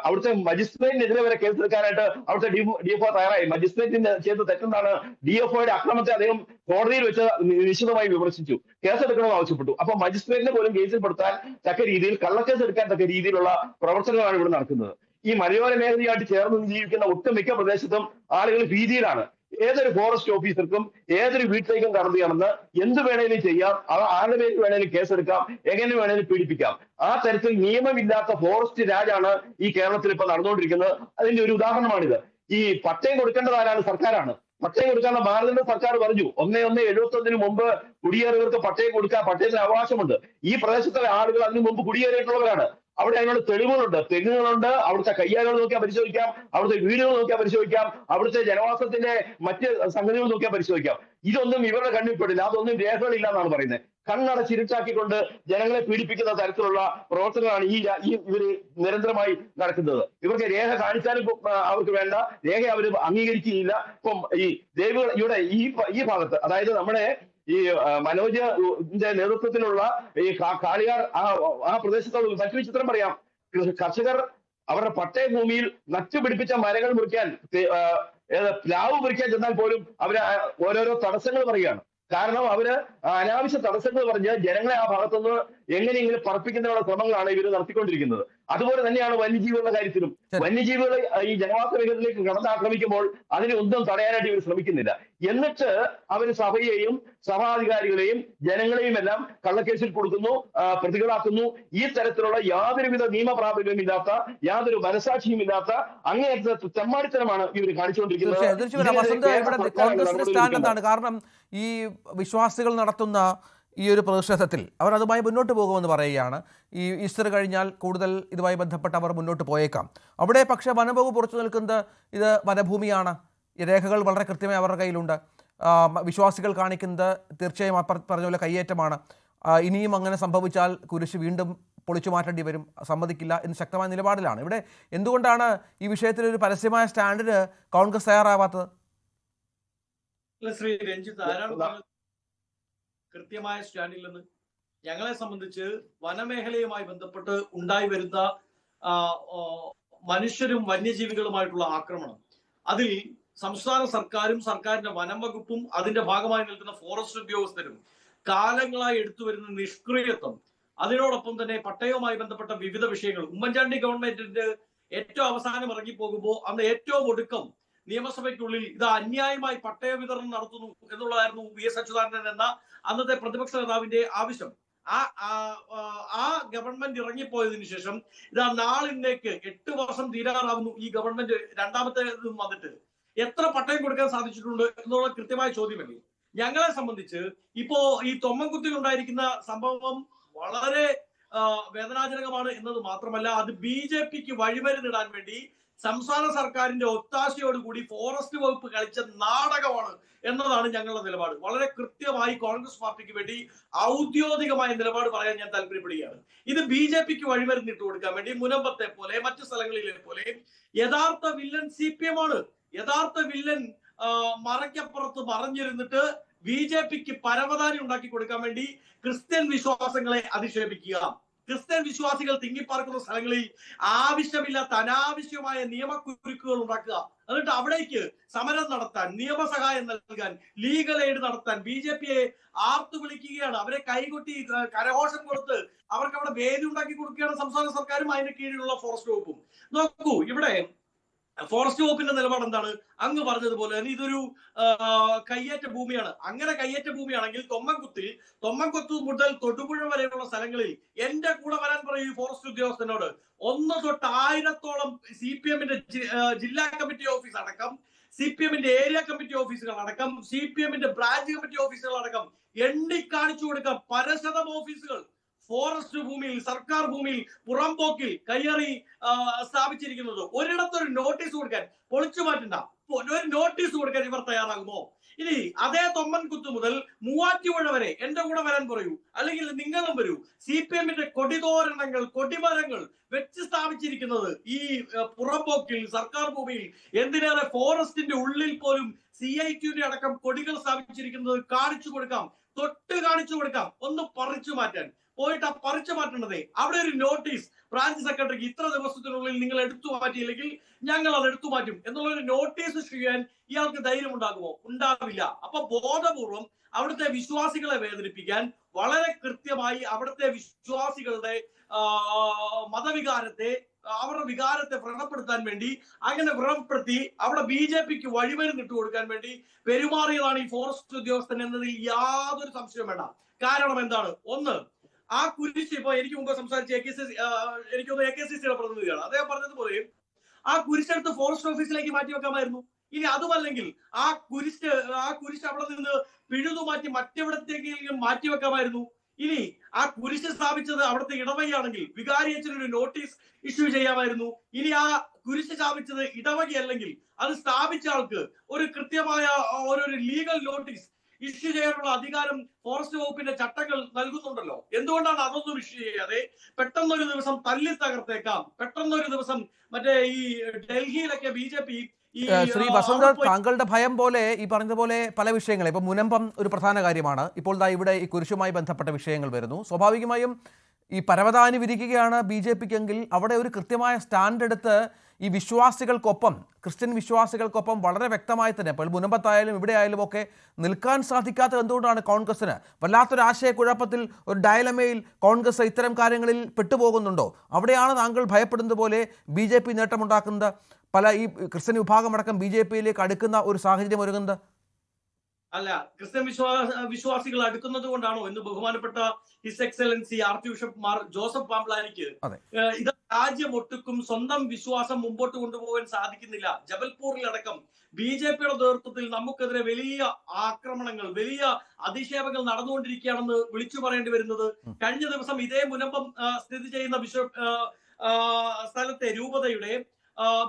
അവിടുത്തെ മജിസ്ട്രേറ്റിനെതിരെ വരെ കേസെടുക്കാനായിട്ട് അവിടുത്തെ DFO തയ്യാറായി. മജിസ്ട്രേറ്റിന്റെ ചെയ്ത തെറ്റെന്താണ്? DFOയുടെ അക്രമത്തെ അദ്ദേഹം കോടതിയിൽ വെച്ച് നിശിതമായി വിമർശിച്ചു, കേസെടുക്കണമെന്ന് ആവശ്യപ്പെട്ടു. അപ്പൊ മജിസ്ട്രേറ്റിനെ പോലും കേസിൽപ്പെടുത്താൻ തക്ക രീതിയിൽ, കള്ളക്കേസ് എടുക്കാൻ തക്ക രീതിയിലുള്ള പ്രവർത്തനങ്ങളാണ് ഇവിടെ നടക്കുന്നത്. ഈ മലയോര മേഖലയായിട്ട് ചേർന്ന് ജീവിക്കുന്ന ഒട്ടുമിക്ക പ്രദേശത്തും ആളുകൾ ഭീതിയിലാണ്. ഏതൊരു ഫോറസ്റ്റ് ഓഫീസർക്കും ഏതൊരു വീട്ടിലേക്കും കടന്നുകയാണെന്ന് എന്ത് വേണേലും ചെയ്യാം, ആരുടെ പേരിൽ വേണേലും കേസെടുക്കാം, എങ്ങനെ വേണേലും പീഡിപ്പിക്കാം. ആ തരത്തിൽ നിയമമില്ലാത്ത ഫോറസ്റ്റ് രാജാണ് ഈ കേരളത്തിൽ ഇപ്പൊ നടന്നുകൊണ്ടിരിക്കുന്നത്. അതിന്റെ ഒരു ഉദാഹരണമാണിത്. ഈ പട്ടയം കൊടുക്കേണ്ടത് ആരാണ്? സർക്കാരാണ്. പട്ടയം കൊടുക്കാനുള്ള മാനദണ്ഡം സർക്കാർ പറഞ്ഞു. 1/1/71 മുമ്പ് കുടിയേറിയവർക്ക് പട്ടയം കൊടുക്കാൻ പട്ടയത്തിന് അവകാശമുണ്ട്. ഈ പ്രദേശത്തുള്ള ആളുകൾ അതിനു മുമ്പ് കുടിയേറിയിട്ടുള്ളവരാണ്. അവിടെ അതിനുള്ള തെളിവുകളുണ്ട്, തെങ്ങുകളുണ്ട്. അവിടുത്തെ കയ്യാലുകൾ നോക്കിയാൽ പരിശോധിക്കാം, അവിടുത്തെ വീടുകൾ നോക്കിയാൽ പരിശോധിക്കാം, അവിടുത്തെ ജനവാസത്തിന്റെ മറ്റ് സംഗതികൾ നോക്കിയാൽ പരിശോധിക്കാം. ഇതൊന്നും ഇവരുടെ കണ്ണിൽപ്പെടില്ല, അതൊന്നും രേഖകളില്ല എന്നാണ് പറയുന്നത്. കണ്ണടച്ചിരുട്ടാക്കിക്കൊണ്ട് ജനങ്ങളെ പീഡിപ്പിക്കുന്ന തരത്തിലുള്ള പ്രവർത്തനങ്ങളാണ് ഇവര് നിരന്തരമായി നടക്കുന്നത്. ഇവർക്ക് രേഖ കാണിച്ചാലും അവർക്ക് വേണ്ട, രേഖ അവർ അംഗീകരിക്കുകയില്ല. ഇപ്പം ഈ ദേവിയുടെ ഈ ഭാഗത്ത്, അതായത് നമ്മുടെ ഈ മനോജിന്റെ നേതൃത്വത്തിലുള്ള ഈ കാളിയാർ ആ പ്രദേശത്തുള്ള മറ്റൊരു ചിത്രം പറയാം. കർഷകർ അവരുടെ പട്ടയ ഭൂമിയിൽ നട്ടുപിടിപ്പിച്ച മരങ്ങൾ മുറിക്കാൻ, പ്ലാവ് മുറിക്കാൻ ചെന്നാൽ പോലും അവര് ഓരോരോ തടസ്സങ്ങൾ പറയുകയാണ്. കാരണം അവര് അനാവശ്യ തടസ്സങ്ങൾ പറഞ്ഞ് ജനങ്ങളെ ആ ഭാഗത്തുനിന്ന് എങ്ങനെയെങ്കിലും പറപ്പിക്കുന്നതിനുള്ള ശ്രമങ്ങളാണ് ഇവർ നടത്തിക്കൊണ്ടിരിക്കുന്നത്. അതുപോലെ തന്നെയാണ് വന്യജീവികളുടെ കാര്യത്തിലും. വന്യജീവികൾ ഈ ജനവാസ മേഖലയിലേക്ക് കടന്നാക്രമിക്കുമ്പോൾ അതിനെ ഒന്നും തടയാനായിട്ട് ഇവർ ശ്രമിക്കുന്നില്ല. എന്നിട്ട് അവർ സഭയെയും സഭാധികാരികളെയും ജനങ്ങളെയും എല്ലാം കള്ളക്കേസിൽ കൊടുക്കുന്നു, പ്രതികളാക്കുന്നു. ഈ തരത്തിലുള്ള യാതൊരുവിധ നിയമപ്രാബല്യവും ഇല്ലാത്ത, യാതൊരു മനസാക്ഷിയും ഇല്ലാത്ത അങ്ങേയറ്റത്തെ തെമ്മാടിത്തരമാണ് ഇവർ കാണിച്ചുകൊണ്ടിരിക്കുന്നത്. കാരണം ഈ വിശ്വാസികൾ നടത്തുന്ന ഈ ഒരു പ്രതിഷേധത്തിൽ അവർ അതുമായി മുന്നോട്ട് പോകുമെന്ന് പറയുകയാണ്. ഈ ഈസ്റ്റർ കഴിഞ്ഞാൽ കൂടുതൽ ഇതുമായി ബന്ധപ്പെട്ട് അവർ മുന്നോട്ട് പോയേക്കാം. അവിടെ പക്ഷേ വനംവകുപ്പ് ഉറച്ചു നിൽക്കുന്നത് ഇത് വനഭൂമിയാണ്, രേഖകൾ വളരെ കൃത്യമായി അവരുടെ കയ്യിലുണ്ട്. വിശ്വാസികൾ കാണിക്കുന്നത് തീർച്ചയായും പറഞ്ഞ പോലെ കയ്യേറ്റമാണ്. ഇനിയും അങ്ങനെ സംഭവിച്ചാൽ കുരിശ് വീണ്ടും പൊളിച്ചു മാറ്റേണ്ടി വരും, സമ്മതിക്കില്ല എന്ന് ശക്തമായ നിലപാടിലാണ്. ഇവിടെ എന്തുകൊണ്ടാണ് ഈ വിഷയത്തിൽ ഒരു പരസ്യമായ സ്റ്റാൻഡിന് കോൺഗ്രസ് തയ്യാറാവാത്തത്? ശ്രീ രഞ്ജിത്ത് കൃത്യമായ സ്റ്റാൻഡിൽ നിന്ന് ഞങ്ങളെ സംബന്ധിച്ച് വനമേഖലയുമായി ബന്ധപ്പെട്ട് ഉണ്ടായി വരുന്ന മനുഷ്യരും വന്യജീവികളുമായിട്ടുള്ള ആക്രമണം, അതിൽ സംസ്ഥാന സർക്കാരും സർക്കാരിന്റെ വനം വകുപ്പും അതിന്റെ ഭാഗമായി നിൽക്കുന്ന ഫോറസ്റ്റ് ഉദ്യോഗസ്ഥരും കാലങ്ങളായി എടുത്തു വരുന്ന നിഷ്ക്രിയത്വം, അതിനോടൊപ്പം തന്നെ പട്ടയവുമായി ബന്ധപ്പെട്ട വിവിധ വിഷയങ്ങൾ, ഉമ്മൻചാണ്ടി ഗവൺമെന്റിന്റെ ഏറ്റവും അവസാനം ഇറങ്ങിപ്പോകുമ്പോൾ അന്ന് ഏറ്റവും ഒടുക്കം നിയമസഭയ്ക്കുള്ളിൽ ഇത് അന്യായമായി പട്ടയ വിതരണം നടത്തുന്നു എന്നുള്ളതായിരുന്നു VS അച്യുതാനന്ദൻ എന്ന അന്നത്തെ പ്രതിപക്ഷ നേതാവിന്റെ ആവശ്യം. ആ ഗവൺമെന്റ് ഇറങ്ങിപ്പോയതിനു ശേഷം ഇതാ നാളിലേക്ക് 8 വർഷം തീരാറാവുന്നു. ഈ ഗവൺമെന്റ് രണ്ടാമത്തെ വന്നിട്ട് എത്ര പട്ടയം കൊടുക്കാൻ സാധിച്ചിട്ടുണ്ട് എന്നുള്ള കൃത്യമായ ചോദ്യമല്ലേ. ഞങ്ങളെ സംബന്ധിച്ച് ഇപ്പോ ഈ തൊമ്മൻകുത്തിൽ ഉണ്ടായിരിക്കുന്ന സംഭവം വളരെ വേദനാജനകമാണ് എന്നത് മാത്രമല്ല, അത് BJPക്ക് വഴിമരുന്നിടാൻ വേണ്ടി സംസ്ഥാന സർക്കാരിന്റെ ഒത്താശയോടുകൂടി ഫോറസ്റ്റ് വകുപ്പ് കളിച്ച നാടകമാണ് എന്നതാണ് ഞങ്ങളുടെ നിലപാട്. വളരെ കൃത്യമായി കോൺഗ്രസ് പാർട്ടിക്ക് വേണ്ടി ഔദ്യോഗികമായ നിലപാട് പറയാൻ ഞാൻ താല്പര്യപ്പെടുകയാണ്. ഇത് BJPക്ക് വഴിമരുന്നിട്ട് കൊടുക്കാൻ വേണ്ടി മുനമ്പത്തെ പോലെ മറ്റു സ്ഥലങ്ങളിലെ പോലെ യഥാർത്ഥ വില്ലൻ CPM ആണ്. യഥാർത്ഥ വില്ലൻ മറയ്ക്കപ്പുറത്ത് മറഞ്ഞിരുന്നിട്ട് BJPക്ക് പരവതാനി ഉണ്ടാക്കി കൊടുക്കാൻ വേണ്ടി ക്രിസ്ത്യൻ വിശ്വാസങ്ങളെ അധിക്ഷേപിക്കുക, ക്രിസ്ത്യൻ വിശ്വാസികൾ തിങ്ങിപ്പാർക്കുന്ന സ്ഥലങ്ങളിൽ ആവശ്യമില്ലാത്ത അനാവശ്യമായ നിയമക്കുരുക്കുകൾ ഉണ്ടാക്കുക, എന്നിട്ട് അവിടേക്ക് സമരം നടത്താൻ, നിയമസഹായം നൽകാൻ, ലീഗൽ എയ്ഡ് നടത്താൻ BJP-യെ ആർത്തു വിളിക്കുകയാണ്. അവരെ കൈകൊട്ടി കരഘോഷം കൊടുത്ത് അവർക്ക് അവിടെ വേദി ഉണ്ടാക്കി കൊടുക്കുകയാണ് സംസ്ഥാന സർക്കാരും അതിന്റെ കീഴിലുള്ള ഫോറസ്റ്റ് വകുപ്പും. നോക്കൂ, ഇവിടെ ഫോറസ്റ്റ് വകുപ്പിന്റെ നിലപാട് എന്താണ്? അങ്ങ് പറഞ്ഞതുപോലെ തന്നെ ഇതൊരു കയ്യേറ്റ ഭൂമിയാണ്. അങ്ങനെ കയ്യേറ്റ ഭൂമിയാണെങ്കിൽ തൊമ്മൻകുത്ത് മുതൽ തൊടുപുഴ വരെയുള്ള സ്ഥലങ്ങളിൽ എന്റെ കൂടെ വരാൻ പറയൂ ഫോറസ്റ്റ് ഉദ്യോഗസ്ഥനോട്. 1 തൊട്ട് 1000-ഓളം CPM-ന്റെ ജില്ലാ കമ്മിറ്റി ഓഫീസ് അടക്കം, CPM-ന്റെ ഏരിയ കമ്മിറ്റി ഓഫീസുകൾ അടക്കം, CPM-ന്റെ ബ്രാഞ്ച് കമ്മിറ്റി ഓഫീസുകൾ അടക്കം എണ്ണി കാണിച്ചു കൊടുക്കാം. പരശതം ഓഫീസുകൾ ഫോറസ്റ്റ് ഭൂമിയിൽ, സർക്കാർ ഭൂമിയിൽ പുറംപോക്കിൽ കയ്യേറി സ്ഥാപിച്ചിരിക്കുന്നത്. ഒരിടത്തൊരു നോട്ടീസ് കൊടുക്കാൻ, പൊളിച്ചു മാറ്റണ്ട, ഒരു നോട്ടീസ് കൊടുക്കാൻ ഇവർ തയ്യാറാകുമോ? ഇനി അതേ തൊമ്മൻകുത്ത് മുതൽ മൂവാറ്റുപുഴ വരെ എന്റെ കൂടെ വരാൻ പറയൂ, അല്ലെങ്കിൽ നിങ്ങളും വരൂ. CPM-ന്റെ കൊടിതോരണങ്ങൾ, കൊടിമരങ്ങൾ വെച്ച് സ്ഥാപിച്ചിരിക്കുന്നത് ഈ പുറംപോക്കിൽ, സർക്കാർ ഭൂമിയിൽ, എന്തിനേറെ ഫോറസ്റ്റിന്റെ ഉള്ളിൽ പോലും CIQ-ന്റെ അടക്കം കൊടികൾ സ്ഥാപിച്ചിരിക്കുന്നത് കാണിച്ചു കൊടുക്കാം, തൊട്ട് കാണിച്ചു കൊടുക്കാം. ഒന്ന് പറിച്ചു മാറ്റാൻ പോയിട്ട് ആ പറിച്ചു മാറ്റേണ്ടതേ അവിടെ ഒരു നോട്ടീസ് ബ്രാഞ്ച് സെക്രട്ടറിക്ക് ഇത്ര ദിവസത്തിനുള്ളിൽ നിങ്ങൾ എടുത്തു മാറ്റിയില്ലെങ്കിൽ ഞങ്ങൾ അത് എടുത്തു മാറ്റും എന്നുള്ളൊരു നോട്ടീസ് ചെയ്യാൻ ഇയാൾക്ക് ധൈര്യം ഉണ്ടാകുമോ? ഉണ്ടാവില്ല. അപ്പൊ ബോധപൂർവം അവിടുത്തെ വിശ്വാസികളെ വേദനിപ്പിക്കാൻ, വളരെ കൃത്യമായി അവിടുത്തെ വിശ്വാസികളുടെ മതവികാരത്തെ, അവരുടെ വികാരത്തെ വ്രണപ്പെടുത്താൻ വേണ്ടി, അങ്ങനെ വ്രണപ്പെടുത്തി അവിടെ BJP-ക്ക് വഴിമരുന്ന് ഇട്ടു കൊടുക്കാൻ വേണ്ടി പെരുമാറിയതാണ് ഈ ഫോറസ്റ്റ് ഉദ്യോഗസ്ഥൻ എന്നതിൽ യാതൊരു സംശയവും വേണ്ട. കാരണം എന്താണ്? ഒന്ന്, ആ കുരിശ്, ഇപ്പൊ എനിക്ക് മുമ്പ് സംസാരിച്ച എനിക്കൊന്ന് AKCC-യുടെ പ്രതിനിധിയാണ്, അദ്ദേഹം പറഞ്ഞതുപോലെ ആ കുരിശെടുത്ത് ഫോറസ്റ്റ് ഓഫീസിലേക്ക് മാറ്റി വെക്കാമായിരുന്നു. ഇനി അതുമല്ലെങ്കിൽ ആ കുരിശ് അവിടെ നിന്ന് പിഴുതു മാറ്റി മറ്റെവിടത്തേക്ക് മാറ്റി വെക്കാമായിരുന്നു. ഇനി ആ കുരിശ് സ്ഥാപിച്ചത് അവിടുത്തെ ഇടവകയാണെങ്കിൽ വികാരി അച്ഛനൊരു നോട്ടീസ് ഇഷ്യൂ ചെയ്യാമായിരുന്നു. ഇനി ആ കുരിശ് സ്ഥാപിച്ചത് ഇടവകയല്ലെങ്കിൽ അത് സ്ഥാപിച്ച ആൾക്ക് ഒരു കൃത്യമായ ഒരു ലീഗൽ നോട്ടീസ് ഇഷ്യൂ ചെയ്യാനുള്ള അധികാരം ഫോറസ്റ്റ് വകുപ്പിന്റെ ചട്ടങ്ങൾ നൽകുന്നുണ്ടല്ലോ. എന്തുകൊണ്ടാണ് അതൊന്നും ഇഷ്യൂ ചെയ്യാതെ പെട്ടെന്നൊരു ദിവസം തല്ലി തകർത്തേക്കാം, പെട്ടെന്നൊരു ദിവസം മറ്റേ ഈ ഡൽഹിയിലൊക്കെ BJP ശ്രീ വസന്ത്, താങ്കളുടെ ഭയം പോലെ ഈ പറഞ്ഞതുപോലെ പല വിഷയങ്ങളെ, ഇപ്പൊ മുനമ്പം ഒരു പ്രധാന കാര്യമാണ്. ഇപ്പോൾ ഇവിടെ ഈ കുരിശുമായി ബന്ധപ്പെട്ട വിഷയങ്ങൾ വരുന്നു. സ്വാഭാവികമായും ഈ പരവതാനി വിരിക്കുകയാണ് BJP-ക്കെങ്കിൽ അവിടെ ഒരു കൃത്യമായ സ്റ്റാൻഡ് എടുത്ത് ഈ വിശ്വാസികൾക്കൊപ്പം, ക്രിസ്ത്യൻ വിശ്വാസികൾക്കൊപ്പം വളരെ വ്യക്തമായി തന്നെ, ഇപ്പോൾ മുനമ്പത്തായാലും ഇവിടെ ആയാലും ഒക്കെ നിൽക്കാൻ സാധിക്കാത്തത് എന്തുകൊണ്ടാണ്? കോൺഗ്രസിന് വല്ലാത്തൊരു ആശയക്കുഴപ്പത്തിൽ, ഒരു ഡയലമയിൽ കോൺഗ്രസ് ഇത്തരം കാര്യങ്ങളിൽ പെട്ടുപോകുന്നുണ്ടോ? അവിടെയാണ് താങ്കൾ ഭയപ്പെടുന്നത് പോലെ BJP നേട്ടമുണ്ടാക്കുന്നത്, പല ഈ ക്രിസ്ത്യൻ വിഭാഗമടക്കം BJP-യിലേക്ക് അടുക്കുന്ന ഒരു സാഹചര്യം ഒരുങ്ങുന്നത്? അല്ല, ക്രിസ്ത്യൻ വിശ്വാസികൾ അടുക്കുന്നത് കൊണ്ടാണോ എന്ന് ബഹുമാനപ്പെട്ട his excellency archbishop Mar Joseph പാംപ്ലാനിക്ക് ഇത് രാജ്യം ഒട്ടുക്കും സ്വന്തം വിശ്വാസം മുമ്പോട്ട് കൊണ്ടുപോകാൻ സാധിക്കുന്നില്ല. ജബൽപൂരിലടക്കം BJP-യുടെ നേതൃത്വത്തിൽ നമുക്കെതിരെ വലിയ ആക്രമണങ്ങൾ, വലിയ അധിക്ഷേപങ്ങൾ നടന്നുകൊണ്ടിരിക്കുകയാണെന്ന് വിളിച്ചു പറയേണ്ടി വരുന്നത്. കഴിഞ്ഞ ദിവസം ഇതേ മുനമ്പം സ്ഥിതി ചെയ്യുന്ന സ്ഥലത്തെ രൂപതയുടെ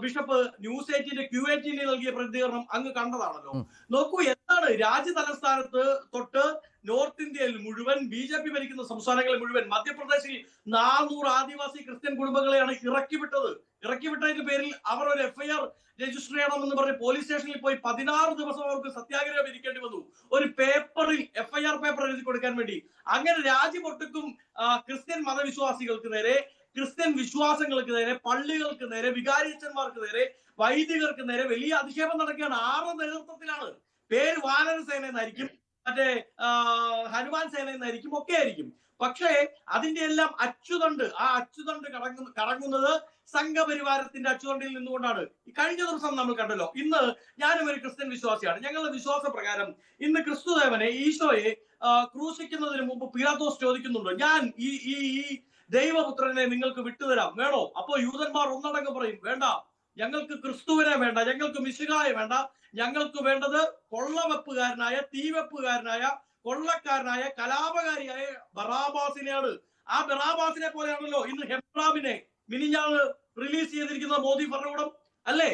ബിഷപ്പ് ന്യൂസ് 18 Q18 നൽകിയ പ്രതികരണം അങ്ങ് കണ്ടതാണല്ലോ. നോക്കൂ, എന്താണ് രാജ്യ തലസ്ഥാനത്ത് തൊട്ട് നോർത്ത് ഇന്ത്യയിൽ മുഴുവൻ BJP ഭരിക്കുന്ന സംസ്ഥാനങ്ങളിൽ മുഴുവൻ മധ്യപ്രദേശിൽ 400 ആദിവാസി ക്രിസ്ത്യൻ കുടുംബങ്ങളെയാണ് ഇറക്കിവിട്ടതിന്റെ പേരിൽ അവർ ഒരു FIR രജിസ്റ്റർ ചെയ്യണമെന്ന് പറഞ്ഞ് പോലീസ് സ്റ്റേഷനിൽ പോയി 16 ദിവസം അവർക്ക് സത്യാഗ്രഹം ഇരിക്കേണ്ടി വന്നു, ഒരു പേപ്പറിൽ FIR പേപ്പർ എഴുതി കൊടുക്കാൻ വേണ്ടി. അങ്ങനെ രാജ്യമൊട്ടുക്കും ക്രിസ്ത്യൻ മതവിശ്വാസികൾക്ക് നേരെ, ക്രിസ്ത്യൻ വിശ്വാസങ്ങൾക്ക് നേരെ, പള്ളികൾക്ക് നേരെ, വികാരിയച്ചന്മാർക്ക് നേരെ, വൈദികർക്ക് നേരെ വലിയ അധിക്ഷേപം നടക്കുകയാണ്. 6 നേതൃത്വത്തിലാണ്. പേര് വാനരസേന എന്നായിരിക്കും, മറ്റേ ഹനുമാൻ സേന എന്നായിരിക്കും, ഒക്കെ ആയിരിക്കും. പക്ഷേ അതിന്റെ എല്ലാം അച്ചുതണ്ട്, ആ അച്ചുതണ്ട് കടങ്ങുന്നത് സംഘപരിവാരത്തിന്റെ അച്ചുതണ്ടിൽ നിന്നുകൊണ്ടാണ്. കഴിഞ്ഞ ദിവസം നമ്മൾ കണ്ടല്ലോ. ഇന്ന് ഞാനും ഒരു ക്രിസ്ത്യൻ വിശ്വാസിയാണ്. ഞങ്ങളുടെ വിശ്വാസ പ്രകാരം ഇന്ന് ക്രിസ്തുദേവനെ, ഈശോയെ ക്രൂശിക്കുന്നതിന് മുമ്പ് പീലാത്തോസ് ചോദിക്കുന്നുണ്ട്, ഞാൻ ഈ ദൈവപുത്രനെ നിങ്ങൾക്ക് വിട്ടുതരാം, വേണോ? അപ്പോ യൂതന്മാർ ഒന്നടങ്കം പറയും, വേണ്ട, ഞങ്ങൾക്ക് ക്രിസ്തുവിനെ വേണ്ട, ഞങ്ങൾക്ക് മിശിഹായെ വേണ്ട, ഞങ്ങൾക്ക് വേണ്ടത് കൊള്ളവെപ്പുകാരനായ, തീവെപ്പുകാരനായ, കൊള്ളക്കാരനായ, കലാപകാരിയായ ബറാബാസിനെയാണ്. ആ ബറാബാസിനെ പോലെയാണല്ലോ ഇന്ന് ഹെബ്രാമിനെ മിനിഞ്ഞാന്ന് റിലീസ് ചെയ്തിരിക്കുന്ന മോദി ഭരണകൂടം അല്ലേ?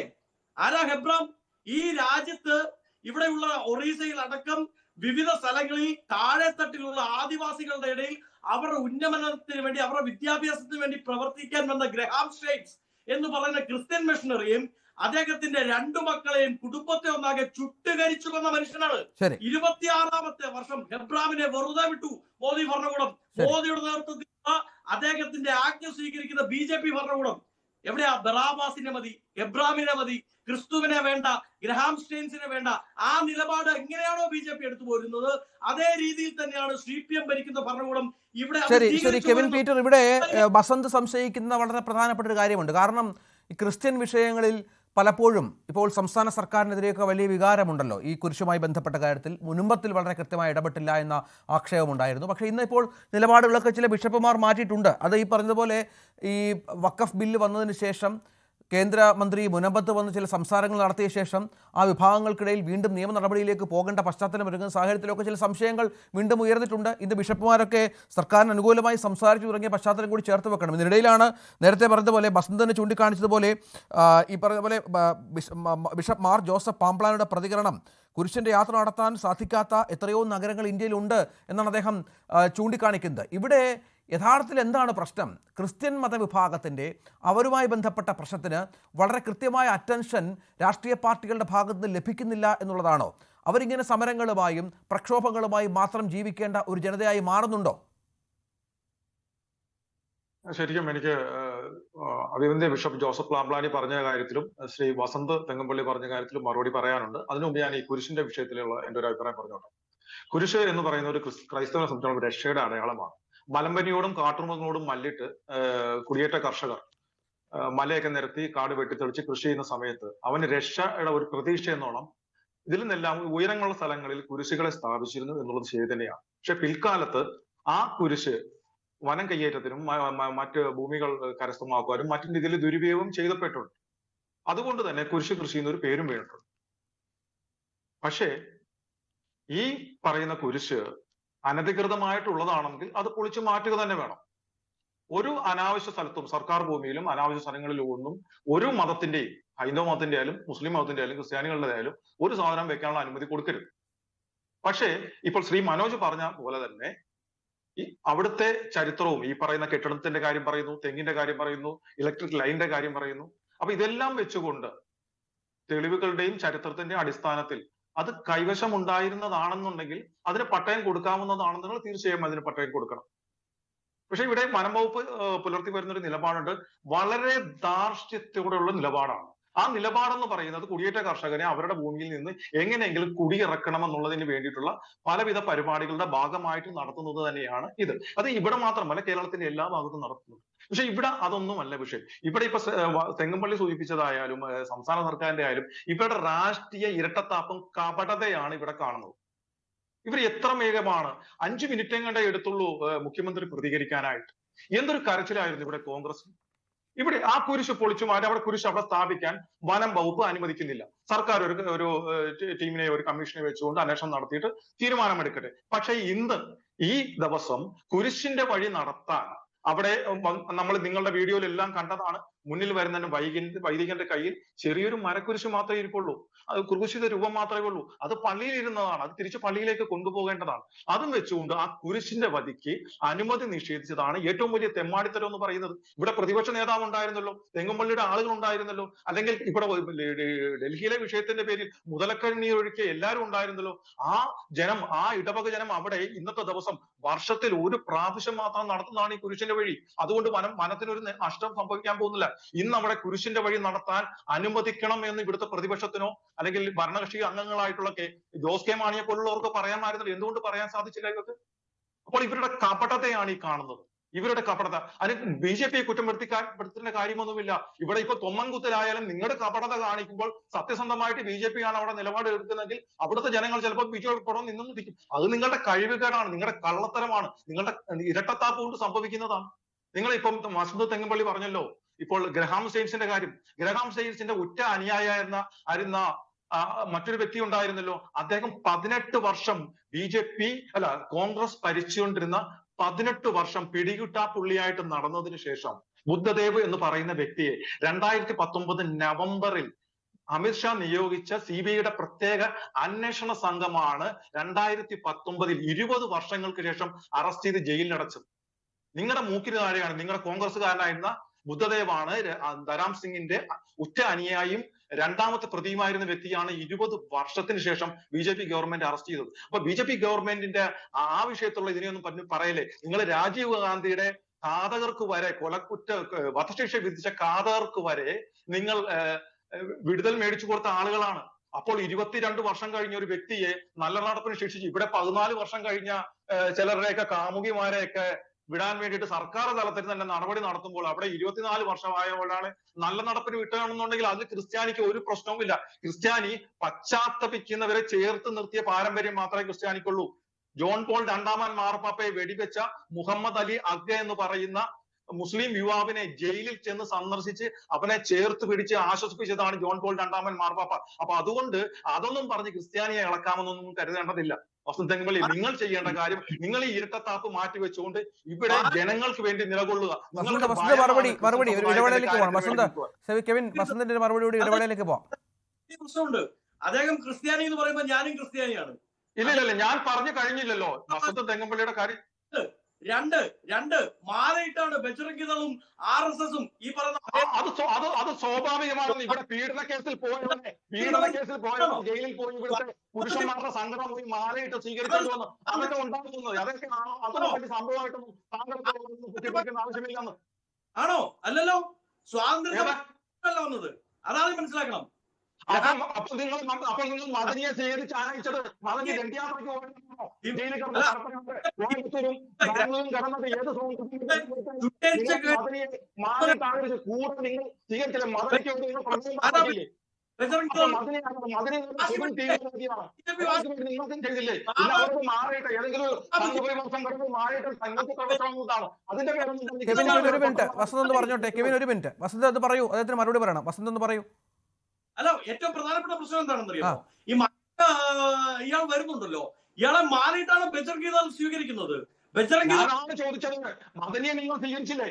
ആരാ ഹെബ്രാം? ഈ രാജ്യത്ത് ഇവിടെയുള്ള ഒറീസയിൽ അടക്കം വിവിധ സ്ഥലങ്ങളിൽ താഴെത്തട്ടിലുള്ള ആദിവാസികളുടെ ഇടയിൽ അവരുടെ ഉന്നമനത്തിന് വേണ്ടി, അവരുടെ വിദ്യാഭ്യാസത്തിന് വേണ്ടി പ്രവർത്തിക്കാൻ വന്ന ഗ്രഹാം സ്റ്റേറ്റ്സ് എന്ന് പറയുന്ന ക്രിസ്ത്യൻ മിഷണറിയും അദ്ദേഹത്തിന്റെ 2 മക്കളെയും കുടുംബത്തെ ഒന്നാകെ ചുട്ടുകരിച്ചു കൊന്ന മനുഷ്യനാണ്. 26ാമത്തെ വർഷം ഹെബ്രാമിനെ വെറുതെ വിട്ടു മോദി ഭരണകൂടം. മോദിയുടെ നേതൃത്വത്തിൽ അദ്ദേഹത്തിന്റെ ആജ്ഞ സ്വീകരിക്കുന്ന BJP ഭരണകൂടം എവിടെയാ? ബറാബാസിനെ മതി, എബ്രാമിനെ മതി, ക്രിസ്തുവിനെ വേണ്ട, ഗ്രഹാം സ്റ്റെയിൻസിനെ വേണ്ട. ആ നിലപാട് എങ്ങനെയാണോ BJP എടുത്തു പോരുന്നത് അതേ രീതിയിൽ തന്നെയാണ് CPM ഭരിക്കുന്ന ഭരണകൂടം ഇവിടെ. ശരി കെവിൻ പീറ്റർ, ഇവിടെ ബസന്ത് സംശയിക്കുന്ന വളരെ പ്രധാനപ്പെട്ട ഒരു കാര്യമുണ്ട്. കാരണം ഈ ക്രിസ്ത്യൻ വിഷയങ്ങളിൽ പലപ്പോഴും ഇപ്പോൾ സംസ്ഥാന സർക്കാരിനെതിരെയൊക്കെ വലിയ വികാരമുണ്ടല്ലോ ഈ കുരിശുമായി ബന്ധപ്പെട്ട കാര്യത്തിൽ. മുൻപത്തിൽ വളരെ കൃത്യമായി ഇടപെട്ടില്ല എന്ന ആക്ഷേപമുണ്ടായിരുന്നു. പക്ഷേ ഇന്നിപ്പോൾ നിലപാടുകളൊക്കെ ചില ബിഷപ്പുമാർ മാറ്റിയിട്ടുണ്ട്. അത് ഈ പറഞ്ഞതുപോലെ ഈ വഖഫ് ബില്ല് വന്നതിന് ശേഷം കേന്ദ്രമന്ത്രി മുനമ്പത്ത് വന്ന് ചില സംസാരങ്ങൾ നടത്തിയ ശേഷം ആ വിഭാഗങ്ങൾക്കിടയിൽ വീണ്ടും നിയമ നടപടിയിലേക്ക് പോകേണ്ട പശ്ചാത്തലം ഒരുങ്ങുന്ന സാഹചര്യത്തിലൊക്കെ ചില സംശയങ്ങൾ വീണ്ടും ഉയർന്നിട്ടുണ്ട്. ഇന്ന് ബിഷപ്പുമാരൊക്കെ സർക്കാരിന് അനുകൂലമായി സംസാരിച്ചു തുടങ്ങിയ പശ്ചാത്തലം കൂടി ചേർത്ത് വെക്കണം. ഇതിനിടയിലാണ് നേരത്തെ പറഞ്ഞതുപോലെ ബസന്തന് ചൂണ്ടിക്കാണിച്ചതുപോലെ ഈ പറഞ്ഞതുപോലെ ബിഷപ്പ് മാർ ജോസഫ് പാംപ്ലാനയുടെ പ്രതികരണം, കുരിശിൻ്റെ യാത്ര നടത്താൻ സാധിക്കാത്ത എത്രയോ നഗരങ്ങൾ ഇന്ത്യയിലുണ്ട് എന്നാണ് അദ്ദേഹം ചൂണ്ടിക്കാണിക്കുന്നത്. ഇവിടെ യഥാർത്ഥത്തിൽ എന്താണ് പ്രശ്നം? ക്രിസ്ത്യൻ മതവിഭാഗത്തിൻ്റെ അവരുമായി ബന്ധപ്പെട്ട പ്രശ്നത്തിന് വളരെ കൃത്യമായ അറ്റൻഷൻ രാഷ്ട്രീയ പാർട്ടികളുടെ ഭാഗത്ത് നിന്ന് ലഭിക്കുന്നില്ല എന്നുള്ളതാണോ? അവരിങ്ങനെ സമരങ്ങളുമായും പ്രക്ഷോഭങ്ങളുമായും മാത്രം ജീവിക്കേണ്ട ഒരു ജനതയായി മാറുന്നുണ്ടോ? ശരിക്കും എനിക്ക് അഭിവന്ദ്യ ബിഷപ്പ് ജോസഫ് പാംപ്ലാനി പറഞ്ഞ കാര്യത്തിലും ശ്രീ വസന്ത് തെങ്ങമ്പള്ളി പറഞ്ഞ കാര്യത്തിലും മറുപടി പറയാനുണ്ട്. അതിനുമുമ്പ് ഞാൻ ഈ കുരിശിന്റെ വിഷയത്തിലുള്ള എൻ്റെ ഒരു അഭിപ്രായം പറഞ്ഞോട്ടെ. കുരിശ് എന്ന് പറയുന്ന ഒരു ക്രൈസ്തവനെ സംബന്ധിച്ചുള്ള രക്ഷയുടെ അടയാളമാണ്. മലമ്പനിയോടും കാട്ടുമൃഗങ്ങളോടും മല്ലിട്ട് കുടിയേറ്റ കർഷകർ മലയൊക്കെ നിരത്തി കാട് വെട്ടിത്തെളിച്ച് കൃഷി ചെയ്യുന്ന സമയത്ത് അവന് രക്ഷയുടെ ഒരു പ്രതീക്ഷ എന്നോണം ഇതിൽ നിന്നെല്ലാം ഉയരങ്ങളുള്ള സ്ഥലങ്ങളിൽ കുരിശുകളെ സ്ഥാപിച്ചിരുന്നു എന്നുള്ളത് ശരി തന്നെയാണ്. പക്ഷെ പിൽക്കാലത്ത് ആ കുരിശ് വനം കയ്യേറ്റത്തിനും മറ്റ് ഭൂമികൾ കരസ്ഥമാക്കുവാനും മറ്റു രീതിയിൽ ദുരുപയോഗം ചെയ്തപ്പെട്ടുണ്ട്. അതുകൊണ്ട് തന്നെ കുരിശ് കൃഷി എന്നൊരു പേരും വീണിട്ടുണ്ട്. പക്ഷേ ഈ പറയുന്ന കുരിശ് അനധികൃതമായിട്ടുള്ളതാണെങ്കിൽ അത് പൊളിച്ചു മാറ്റുക തന്നെ വേണം. ഒരു അനാവശ്യ സ്ഥലത്തും സർക്കാർ ഭൂമിയിലും അനാവശ്യ സ്ഥലങ്ങളിലും ഒന്നും ഒരു മതത്തിന്റെയും, ഹൈന്ദവ മതത്തിന്റെ ആയാലും മുസ്ലിം മതത്തിന്റെ ആയാലും ക്രിസ്ത്യാനികളുടെ ആയാലും ഒരു സാധനം വെക്കാനുള്ള അനുമതി കൊടുക്കരുത്. പക്ഷേ ഇപ്പോൾ ശ്രീ മനോജ് പറഞ്ഞ പോലെ തന്നെ ഈ അവിടുത്തെ ചരിത്രവും ഈ പറയുന്ന കെട്ടിടത്തിന്റെ കാര്യം പറയുന്നു, തെങ്ങിന്റെ കാര്യം പറയുന്നു, ഇലക്ട്രിക് ലൈനിന്റെ കാര്യം പറയുന്നു. അപ്പൊ ഇതെല്ലാം വെച്ചുകൊണ്ട് തെളിവുകളുടെയും ചരിത്രത്തിന്റെയും അടിസ്ഥാനത്തിൽ അത് കൈവശം ഉണ്ടായിരുന്നതാണെന്നുണ്ടെങ്കിൽ അതിന് പട്ടയം കൊടുക്കാവുന്നതാണെന്നുണ്ടെങ്കിൽ തീർച്ചയായും അതിന് പട്ടയം കൊടുക്കണം. പക്ഷെ ഇവിടെ വനം വകുപ്പ് പുലർത്തി വരുന്നൊരു നിലപാടുണ്ട്, വളരെ ധാർഷ്ട്യത്തോടെയുള്ള നിലപാടാണ്. ആ നിലപാടെന്ന് പറയുന്നത് കുടിയേറ്റ കർഷകരെ അവരുടെ ഭൂമിയിൽ നിന്ന് എങ്ങനെയെങ്കിലും കുടിയിറക്കണം എന്നുള്ളതിന് വേണ്ടിയിട്ടുള്ള പലവിധ പരിപാടികളുടെ ഭാഗമായിട്ട് നടത്തുന്നത് തന്നെയാണ് ഇത്. അത് ഇവിടെ മാത്രമല്ല, കേരളത്തിന്റെ എല്ലാ ഭാഗത്തും നടത്തുന്നത്. പക്ഷെ ഇവിടെ അതൊന്നുമല്ല വിഷയം. ഇവിടെ ഇപ്പൊ തെങ്ങമ്പള്ളി സൂചിപ്പിച്ചതായാലും സംസ്ഥാന സർക്കാരിന്റെ ആയാലും ഇവരുടെ രാഷ്ട്രീയ ഇരട്ടത്താപ്പും കപടതയാണ് ഇവിടെ കാണുന്നത്. ഇവർ എത്ര വേഗമാണ് 5 മിനിറ്റ് കണ്ടേ എടുത്തുള്ളൂ മുഖ്യമന്ത്രി പ്രതികരിക്കാനായിട്ട്. എന്തൊരു കരച്ചിലായിരുന്നു ഇവിടെ കോൺഗ്രസ്. ഇവിടെ ആ കുരിശ് പൊളിച്ചു മാറ്റി അവിടെ കുരിശ് അവിടെ സ്ഥാപിക്കാൻ വനം വകുപ്പ് അനുവദിക്കുന്നില്ല. സർക്കാർ ഒരു ടീമിനെ, ഒരു കമ്മീഷനെ വെച്ചുകൊണ്ട് അന്വേഷണം നടത്തിയിട്ട് തീരുമാനമെടുക്കട്ടെ. പക്ഷെ ഇന്ന് ഈ ദിവസം കുരിശിന്റെ വഴി നടത്താൻ അവിടെ നമ്മൾ നിങ്ങളുടെ വീഡിയോയിലെല്ലാം കണ്ടതാണ്. മുന്നിൽ വരുന്ന വൈദികന്റെ കയ്യിൽ ചെറിയൊരു മരക്കുരിശ് മാത്രമേ ഇരിപ്പുള്ളൂ. അത് കുരിശിന്റെ രൂപം മാത്രമേ ഉള്ളൂ. അത് പള്ളിയിൽ ഇരുന്നതാണ്. അത് തിരിച്ച് പള്ളിയിലേക്ക് കൊണ്ടുപോകേണ്ടതാണ്. അതും വെച്ചുകൊണ്ട് ആ കുരിശിന്റെ വധിക്ക് അനുമതി നിഷേധിച്ചതാണ് ഏറ്റവും വലിയ തെമ്മാടിത്തരം എന്ന് പറയുന്നത്. ഇവിടെ പ്രതിപക്ഷ നേതാവ് ഉണ്ടായിരുന്നല്ലോ, തെങ്ങുംപള്ളിയുടെ ആളുകൾ ഉണ്ടായിരുന്നല്ലോ, അല്ലെങ്കിൽ ഇവിടെ ഡൽഹിയിലെ വിഷയത്തിന്റെ പേരിൽ മുതലക്കണ്ണി ഒഴികെ എല്ലാവരും ഉണ്ടായിരുന്നല്ലോ. ആ ഇടവക ജനം അവിടെ ഇന്നത്തെ ദിവസം വർഷത്തിൽ ഒരു പ്രാവശ്യം മാത്രം നടത്തുന്നതാണ് ഈ കുരിശിന്റെ വഴി. അതുകൊണ്ട് വനത്തിനൊരു നഷ്ടം സംഭവിക്കാൻ പോകുന്നില്ല. ഇന്ന് അവിടെ കുരിശിന്റെ വഴി നടത്താൻ അനുവദിക്കണം എന്ന് ഇവിടുത്തെ പ്രതിപക്ഷത്തിനോ അല്ലെങ്കിൽ ഭരണകക്ഷി അംഗങ്ങളായിട്ടുള്ള ജോസ് കെ മാണിയെ പോലുള്ളവർക്ക് പറയാമായിരുന്നല്ലോ. എന്തുകൊണ്ട് പറയാൻ സാധിച്ചില്ല ഇവർക്ക്? അപ്പോൾ ഇവരുടെ കപടതയാണ് ഈ കാണുന്നത്, ഇവരുടെ കപടത. അതിന് BJP കുറ്റപ്പെടുത്തേണ്ട കാര്യമൊന്നുമില്ല. ഇവിടെ ഇപ്പൊ തൊമ്മൻകുത്തിലായാലും നിങ്ങളുടെ കപടത കാണിക്കുമ്പോൾ സത്യസന്ധമായിട്ട് BJP ആണ് അവിടെ നിലപാട് എടുക്കുന്നതെങ്കിൽ അവിടുത്തെ ജനങ്ങൾ ചിലപ്പോൾ BJP നിന്നും നിൽക്കും. അത് നിങ്ങളുടെ കഴിവുകേടാണ്, നിങ്ങളുടെ കള്ളത്തരമാണ്, നിങ്ങളുടെ ഇരട്ടത്താപ്പ് കൊണ്ട് സംഭവിക്കുന്നതാണ്. നിങ്ങൾ ഇപ്പം വസന്ത് തെങ്ങമ്പള്ളി പറഞ്ഞല്ലോ ഇപ്പോൾ ഗ്രഹാം സ്റ്റെയിൻസിന്റെ കാര്യം. ഗ്രഹാം സ്റ്റെയിൻസിന്റെ ഉറ്റ അനുയായിരുന്ന മറ്റൊരു വ്യക്തി ഉണ്ടായിരുന്നല്ലോ. അദ്ദേഹം 18 വർഷം കോൺഗ്രസ് ഭരിച്ചുകൊണ്ടിരുന്ന 18 വർഷം പിടികിട്ടാ പുള്ളിയായിട്ട് നടന്നതിന് ശേഷം ബുദ്ധദേവ് എന്ന് പറയുന്ന വ്യക്തിയെ 2019 നവംബറിൽ അമിത്ഷാ നിയോഗിച്ച CBIയുടെ പ്രത്യേക അന്വേഷണ സംഘമാണ് 2019 20 വർഷങ്ങൾക്ക് ശേഷം അറസ്റ്റ് ചെയ്ത് ജയിലിലടച്ചത്. നിങ്ങളുടെ മൂക്കിന് താഴെയാണ്. നിങ്ങളുടെ കോൺഗ്രസ്സുകാരനായിരുന്ന ബുദ്ധദേവാണ് ധരാം സിംഗിന്റെ ഉറ്റ അനുയായിയും രണ്ടാമത്തെ പ്രതിയുമായിരുന്ന വ്യക്തിയാണ് 20 വർഷത്തിന് ശേഷം BJP ഗവൺമെന്റ് അറസ്റ്റ് ചെയ്തത്. അപ്പൊ BJP ഗവൺമെന്റിന്റെ ആ വിഷയത്തിലുള്ള ഇതിനെയൊന്നും പറയല്ലേ. നിങ്ങൾ രാജീവ് ഗാന്ധിയുടെ ഘാതകർക്ക് വരെ വധശിക്ഷ വിധിച്ച ഘാതകർക്ക് വരെ നിങ്ങൾ വിടുതൽ മേടിച്ചു കൊടുത്ത ആളുകളാണ്. അപ്പോൾ 22 വർഷം കഴിഞ്ഞ ഒരു വ്യക്തിയെ നല്ല നടപ്പിന് ശിക്ഷിച്ചു. ഇവിടെ 14 വർഷം കഴിഞ്ഞ ചിലരുടെയൊക്കെ കാമുകിമാരെയൊക്കെ വിടാൻ വേണ്ടിയിട്ട് സർക്കാർ തലത്തിൽ തന്നെ നടപടി നടത്തുമ്പോൾ അവിടെ 24 വർഷമായവരാണ് നല്ല നടപ്പിന് വിട്ടുകയാണെന്നുണ്ടെങ്കിൽ അതിൽ ക്രിസ്ത്യാനിക്ക് ഒരു പ്രശ്നവുമില്ല. ക്രിസ്ത്യാനി പശ്ചാത്തപിക്കുന്നവരെ ചേർത്ത് നിർത്തിയ പാരമ്പര്യം മാത്രമേ ക്രിസ്ത്യാനിക്കുള്ളൂ. ജോൺ പോൾ രണ്ടാമൻ മാർപ്പാപ്പയെ വെടിവെച്ച മുഹമ്മദ് അലി അഗ്ഗ എന്ന് പറയുന്ന മുസ്ലിം യുവാവിനെ ജയിലിൽ ചെന്ന് സന്ദർശിച്ച് അവനെ ചേർത്ത് പിടിച്ച് ആശ്വസിപ്പിച്ചതാണ് ജോൺ പോൾ രണ്ടാമൻ മാർപ്പാപ്പ. അപ്പൊ അതുകൊണ്ട് അതൊന്നും പറഞ്ഞ് ക്രിസ്ത്യാനിയെ ഇളക്കാമെന്നൊന്നും കരുതേണ്ടതില്ല. വസന്ത് തെങ്ങുപള്ളി, നിങ്ങൾ ചെയ്യേണ്ട കാര്യം നിങ്ങൾ ഈ ഇരട്ടത്താപ്പ് മാറ്റി വെച്ചുകൊണ്ട് ഇവിടെ ജനങ്ങൾക്ക് വേണ്ടി നിലകൊള്ളുക. മറുപടി ഒരു ഇടവേളയിലേക്ക് പോകാം. വസന്തിന്റെ മറുപടിയോട് ഇടവേളയിലേക്ക് പോവാം. പ്രശ്നമുണ്ട്. അദ്ദേഹം ക്രിസ്ത്യാനി എന്ന് പറയുമ്പോൾ ഞാനും ക്രിസ്ത്യാനിയാണ്. ഇല്ല, ഞാൻ പറഞ്ഞു കഴിഞ്ഞില്ലല്ലോ വസന്ത് തെങ്ങുപള്ളിയുടെ കാര്യം. രണ്ട് മാലയിട്ടാണ് ബജ്റംഗിദളും RSSഉം ഈ പറയുന്ന അത് സ്വാഭാവികമാണെന്ന്. ഇവിടെ പീഡന കേസിൽ പോയവനെ ജയിലിൽ പോയി ഇവിടുത്തെ പുരുഷന്മാരുടെ സംഘടന പോയി മാലയിട്ട് സ്വീകരിച്ചു വന്നു. അതൊക്കെ ഉണ്ടാകുന്നത് അതൊക്കെ അതിനെപ്പറ്റി സംഭവമായിട്ടൊന്നും താങ്കൾ ആവശ്യമില്ലെന്ന് ആണോ? അല്ലല്ലോ, സ്വാതന്ത്ര്യം വന്നത് അതാണ് മനസ്സിലാക്കണം. അപ്പോൾ നിങ്ങൾ മദനിയെ സ്വീകരിച്ച് ആനയിച്ചത് മദനി ദണ്ഡിയാത്രയ്ക്ക് കോയമ്പത്തൂരും ബാംഗ്ലൂരും കടന്നത് ഏത് മദനിയെ മാറി താഴെ കൂടെ നിങ്ങൾ സ്വീകരിച്ചില്ല. മദനിക്ക് വേണ്ടി നിങ്ങൾ പ്രമേയം നിങ്ങൾക്കും ചെയ്തില്ലേ? പിന്നെ അവർക്ക് മാറിയിട്ട് ഏതെങ്കിലും വർഷം കടന്ന് മാറിയിട്ട് സംഘത്തിൽ പ്രവേശിക്കുന്നതാണ് അതിന്റെ പേരൊന്നും. ഒരു മിനിറ്റ് വസന്ത് പറഞ്ഞോട്ടെ. കെവിൻ ഒരു മിനിറ്റ്. വസന്ത് അത് പറയൂ, അദ്ദേഹത്തിന് മറുപടി പറയണം. വസന്ത് ഒന്ന് പറയൂ. അല്ല, ഏറ്റവും പ്രധാനപ്പെട്ട പ്രശ്നം എന്താണെന്ന് അറിയാമോ? ഈ ഇയാൾ വരുന്നുണ്ടല്ലോ, ഇയാളെ മാറിയിട്ടാണ് ബജ്റംഗിദൾ സ്വീകരിക്കുന്നത്. ബജ്റംഗിദളാണ് ചോദിച്ചത്. മദനിയെ നിങ്ങൾ സ്വീകരിച്ചില്ലേ?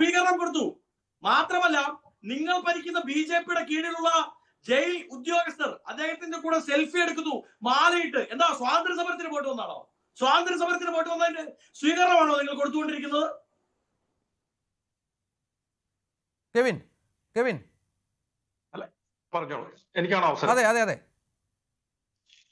സ്വീകരണം കൊടുത്തു. മാത്രമല്ല, നിങ്ങൾ ഭരിക്കുന്ന BJPയുടെ കീഴിലുള്ള ജയിൽ ഉദ്യോഗസ്ഥർ അദ്ദേഹത്തിന്റെ കൂടെ സെൽഫി എടുക്കുന്നു മാലയിട്ട്. എന്താ, സ്വാതന്ത്ര്യ സമരത്തിന് പോയിട്ട് വന്നാണോ? സ്വാതന്ത്ര്യ സമരത്തിന് പോയിട്ട് വന്നതിന്റെ സ്വീകരണമാണോ നിങ്ങൾ കൊടുത്തുകൊണ്ടിരിക്കുന്നത്? കെവിൻ പറഞ്ഞോളൂ, എനിക്കാണ് അവസരം. അതെ അതെ അതെ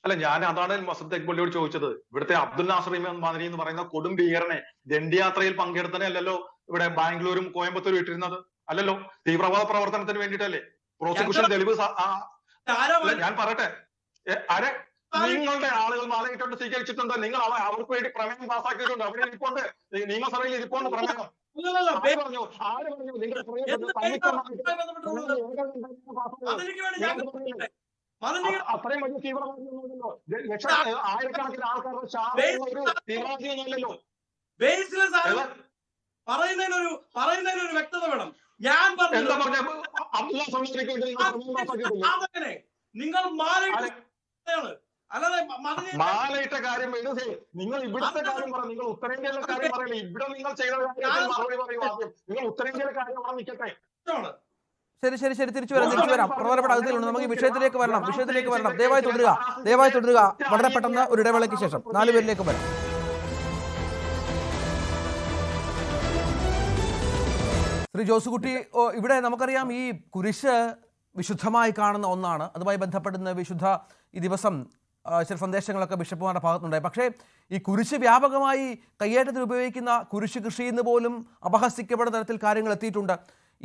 അല്ല, ഞാൻ അതാണ് വസന്ത് തെങ്ങുപള്ളിയോട് ചോദിച്ചത്. ഇവിടുത്തെ അബ്ദുൽ നാസർ മദനി എന്ന് പറയുന്ന കൊടും ഭീകരനെ ദണ്ഡിയാത്രയിൽ പങ്കെടുത്തനെ അല്ലല്ലോ ഇവിടെ ബാംഗ്ലൂരും കോയമ്പത്തൂരും ഇട്ടിരുന്നത്, അല്ലല്ലോ. തീവ്രവാദ പ്രവർത്തനത്തിന് വേണ്ടിയിട്ടല്ലേ? പ്രോസിക്യൂഷൻ തെളിവ് ഞാൻ പറയട്ടെ. നിങ്ങളുടെ ആളുകൾ മാലയിട്ടുണ്ട്, സ്വീകരിച്ചിട്ടുണ്ട്. നിങ്ങൾ അവർക്ക് വേണ്ടി പ്രമേയം പാസ്സാക്കിയിട്ടുണ്ട്. അവിടെ ഇരിപ്പുണ്ട്, നിയമസഭയിൽ ഇരിപ്പുണ്ട് പ്രമേയം. ആര് പറഞ്ഞു നിങ്ങൾ അത്രയും വലിയ തീവ്രവാദിയൊന്നുമല്ലല്ലോ. ആയിരക്കണക്കിന് ആൾക്കാരുടെ തീവ്രവാദിയൊന്നുമല്ലല്ലോ. പറയുന്നതിനൊരു വ്യക്തത വേണം. ഞാൻ നിങ്ങൾ മാലയിട്ട കാര്യം എഴുതേ. നിങ്ങൾ ഇവിടുത്തെ കാര്യം പറ. നിങ്ങൾ ഉത്തരേന്ത്യയിലെ കാര്യം പറയില്ല. ഇവിടെ നിങ്ങൾ ചെയ്ത മറുപടി പറയൂ. ആദ്യം നിങ്ങൾ ഉത്തരേന്ത്യയിലെ കാര്യം അവിടെ നിൽക്കട്ടെ. ശരി തിരിച്ചു വരാം. പ്രധാനപ്പെട്ട അതിഥികളുണ്ട്. നമുക്ക് വിഷയത്തിലേക്ക് വരണം. ദയവായി തുടരുക. വളരെ പെട്ടെന്ന് ഒരു ഇടവേളയ്ക്ക് ശേഷം 4 പേരിലേക്ക് വരാം. ശ്രീ ജോസുകുട്ടി, ഇവിടെ നമുക്കറിയാം ഈ കുരിശ് വിശുദ്ധമായി കാണുന്ന ഒന്നാണ്. അതുമായി ബന്ധപ്പെടുന്ന വിശുദ്ധ ഈ ദിവസം ചില സന്ദേശങ്ങളൊക്കെ ബിഷപ്പുമാരുടെ ഭാഗത്തുണ്ടായി. പക്ഷേ ഈ കുരിശ് വ്യാപകമായി കയ്യേറ്റത്തിന് ഉപയോഗിക്കുന്ന കുരിശ് കൃഷി എന്ന് പോലും അപഹസിക്കപ്പെടുന്ന തരത്തിൽ കാര്യങ്ങൾ എത്തിയിട്ടുണ്ട്.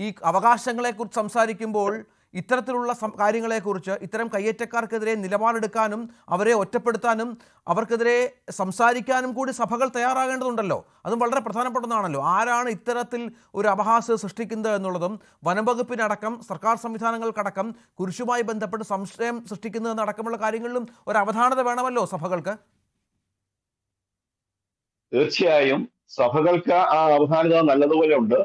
ഈ അവകാശങ്ങളെക്കുറിച്ച് സംസാരിക്കുമ്പോൾ ഇത്തരത്തിലുള്ള കാര്യങ്ങളെക്കുറിച്ച് ഇത്തരം കയ്യേറ്റക്കാർക്കെതിരെ നിലപാടെടുക്കാനും അവരെ ഒറ്റപ്പെടുത്താനും അവർക്കെതിരെ സംസാരിക്കാനും കൂടി സഭകൾ തയ്യാറാകേണ്ടതുണ്ടല്ലോ. അതും വളരെ പ്രധാനപ്പെട്ടതാണല്ലോ. ആരാണ് ഇത്തരത്തിൽ ഒരു അപഹാസ്യം സൃഷ്ടിക്കുന്നത് എന്നുള്ളതും വനംവകുപ്പിനടക്കം സർക്കാർ സംവിധാനങ്ങൾക്കടക്കം കുരിശുമായി ബന്ധപ്പെട്ട് സംശയം സൃഷ്ടിക്കുന്നതെന്നടക്കമുള്ള കാര്യങ്ങളിലും ഒരു അവധാനത വേണമല്ലോ സഭകൾക്ക്. തീർച്ചയായും സഭകൾക്ക് ആ അവധാനത നല്ലതുപോലെ ഉണ്ട്.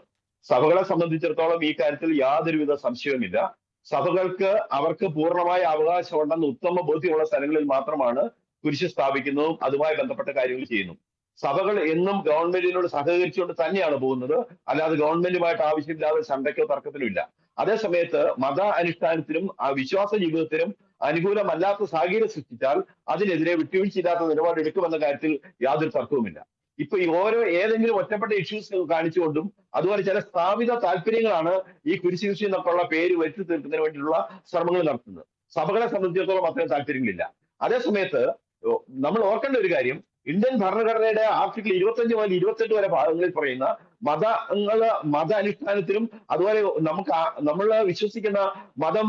സഭകളെ സംബന്ധിച്ചിടത്തോളം ഈ കാര്യത്തിൽ യാതൊരുവിധ സംശയവുമില്ല. സഭകൾക്ക് അവർക്ക് പൂർണ്ണമായ അവകാശമുണ്ടെന്ന് ഉത്തമ ബോധ്യമുള്ള സ്ഥലങ്ങളിൽ മാത്രമാണ് കുരിശ് സ്ഥാപിക്കുന്നതും അതുമായി ബന്ധപ്പെട്ട കാര്യങ്ങൾ ചെയ്യുന്നു. സഭകൾ എന്നും ഗവൺമെന്റിനോട് സഹകരിച്ചുകൊണ്ട് തന്നെയാണ് പോകുന്നത്. അല്ലാതെ ഗവൺമെന്റുമായിട്ട് ആവശ്യമില്ലാതെ ചണ്ടയ്ക്കോ തർക്കത്തിലും ഇല്ല. അതേസമയത്ത് മത അനുഷ്ഠാനത്തിനും വിശ്വാസ ജീവിതത്തിനും അനുകൂലമല്ലാത്ത സാഹചര്യം സൃഷ്ടിച്ചാൽ അതിനെതിരെ വിട്ടുവീഴ്ചയില്ലാത്ത നിലപാടെടുക്കുമെന്ന കാര്യത്തിൽ യാതൊരു തർക്കവുമില്ല. ഇപ്പൊ ഏതെങ്കിലും ഒറ്റപ്പെട്ട ഇഷ്യൂസ് കാണിച്ചുകൊണ്ടും അതുപോലെ ചില സ്ഥാപിത താല്പര്യങ്ങളാണ് ഈ കുരിശ് കൃഷി എന്നൊക്കെയുള്ള പേര് വരുത്തി തീർക്കുന്നതിന് വേണ്ടിയിട്ടുള്ള ശ്രമങ്ങൾ നടത്തുന്നത്. സഭകളെ സംബന്ധിച്ചിടത്തോളം അത്രയും താല്പര്യങ്ങളില്ല. അതേസമയത്ത് നമ്മൾ ഓർക്കേണ്ട ഒരു കാര്യം, ഇന്ത്യൻ ഭരണഘടനയുടെ ആർട്ടിക്കിൾ 25 മുതൽ 28 വരെ ഭാഗങ്ങളിൽ പറയുന്ന മത അനുഷ്ഠാനത്തിനും അതുപോലെ നമ്മൾ വിശ്വസിക്കുന്ന മതം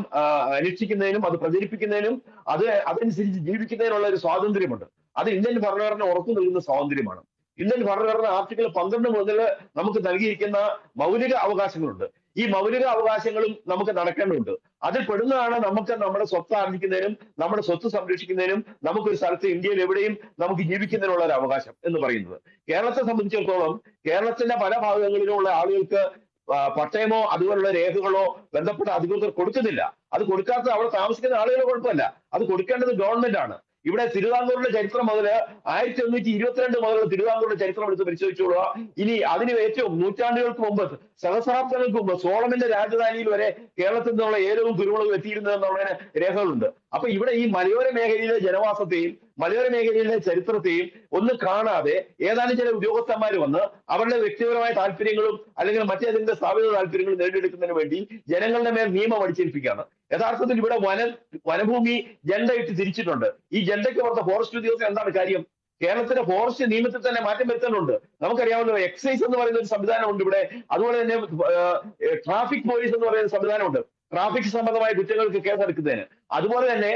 അനുഷ്ഠിക്കുന്നതിനും അത് പ്രചരിപ്പിക്കുന്നതിനും അതനുസരിച്ച് ജീവിക്കുന്നതിനുള്ള ഒരു സ്വാതന്ത്ര്യമുണ്ട്. അത് ഇന്ത്യൻ ഭരണഘടന ഉറപ്പു നൽകുന്ന സ്വാതന്ത്ര്യമാണ്. ഇന്ത്യൻ ഭരണഘടന ആർട്ടിക്കിൾ 12 മുതൽ നമുക്ക് നൽകിയിരിക്കുന്ന മൗലിക അവകാശങ്ങളുണ്ട്. ഈ മൗലിക അവകാശങ്ങളും നമുക്ക് നടക്കേണ്ടതുണ്ട്. അതിൽ പെടുന്നതാണ് നമുക്ക് നമ്മുടെ സ്വത്ത് ആർജിക്കുന്നതിനും നമ്മുടെ സ്വത്ത് സംരക്ഷിക്കുന്നതിനും നമുക്കൊരു സ്ഥലത്ത് ഇന്ത്യയിൽ എവിടെയും നമുക്ക് ജീവിക്കുന്നതിനുള്ള ഒരു അവകാശം എന്ന് പറയുന്നത്. കേരളത്തെ സംബന്ധിച്ചിടത്തോളം കേരളത്തിന്റെ പല ഭാഗങ്ങളിലുമുള്ള ആളുകൾക്ക് പട്ടയമോ അതുപോലുള്ള രേഖകളോ ബന്ധപ്പെട്ട അധികൃതർ കൊടുക്കുന്നില്ല. അത് കൊടുക്കാത്തത് അവിടെ താമസിക്കുന്ന ആളുകൾ കുഴപ്പമല്ല, അത് കൊടുക്കേണ്ടത് ഗവൺമെന്റ് ആണ്. ഇവിടെ തിരുവിതാംകൂറിന്റെ ചരിത്രം മുതൽ 1822 മുതലുള്ള തിരുവിതാംകൂറിന്റെ ചരിത്രം എടുത്ത് പരിശോധിച്ചോളുക. ഇനി അതിന് ഏറ്റവും നൂറ്റാണ്ടുകൾക്ക് മുമ്പ്, സഹസ്രാബ്ദങ്ങൾക്ക് മുമ്പ് സോളമന്റെ രാജധാനിയിൽ വരെ കേരളത്തിൽ നിന്നുള്ള ഏലവും കുരുമുളകും എത്തിയിരുന്നത് എന്നുള്ളതിന് രേഖകളുണ്ട്. അപ്പൊ ഇവിടെ ഈ മലയോര മേഖലയിലെ ജനവാസത്തെയും മലയോര മേഖലയിലെ ചരിത്രത്തെയും ഒന്നും കാണാതെ ഏതാനും ചില ഉദ്യോഗസ്ഥന്മാർ വന്ന് അവരുടെ വ്യക്തിപരമായ താല്പര്യങ്ങളും അല്ലെങ്കിൽ മറ്റേതെങ്കിലും സ്ഥാപിത താല്പര്യങ്ങളും നേടിയെടുക്കുന്നതിന് വേണ്ടി ജനങ്ങളുടെ മേൽ നിയമം അടിച്ചേൽപ്പിക്കുകയാണ്. യഥാർത്ഥത്തിൽ ഇവിടെ വനഭൂമി ജെൻഡ ഇട്ട് തിരിച്ചിട്ടുണ്ട്. ഈ ജെൻഡയ്ക്ക് പുറത്ത് ഫോറസ്റ്റ് ഉദ്യോഗസ്ഥർ എന്താണ് കാര്യം? കേരളത്തിലെ ഫോറസ്റ്റ് നിയമത്തിൽ തന്നെ മാറ്റം വരുത്തേണ്ടതുണ്ട്. നമുക്കറിയാവുന്ന എക്സൈസ് എന്ന് പറയുന്ന ഒരു സംവിധാനമുണ്ട് ഇവിടെ. അതുപോലെ തന്നെ ട്രാഫിക് പോലീസ് എന്ന് പറയുന്ന സംവിധാനമുണ്ട് ട്രാഫിക് സംബന്ധമായ കുറ്റങ്ങൾക്ക് കേസെടുക്കുന്നതിന്. അതുപോലെ തന്നെ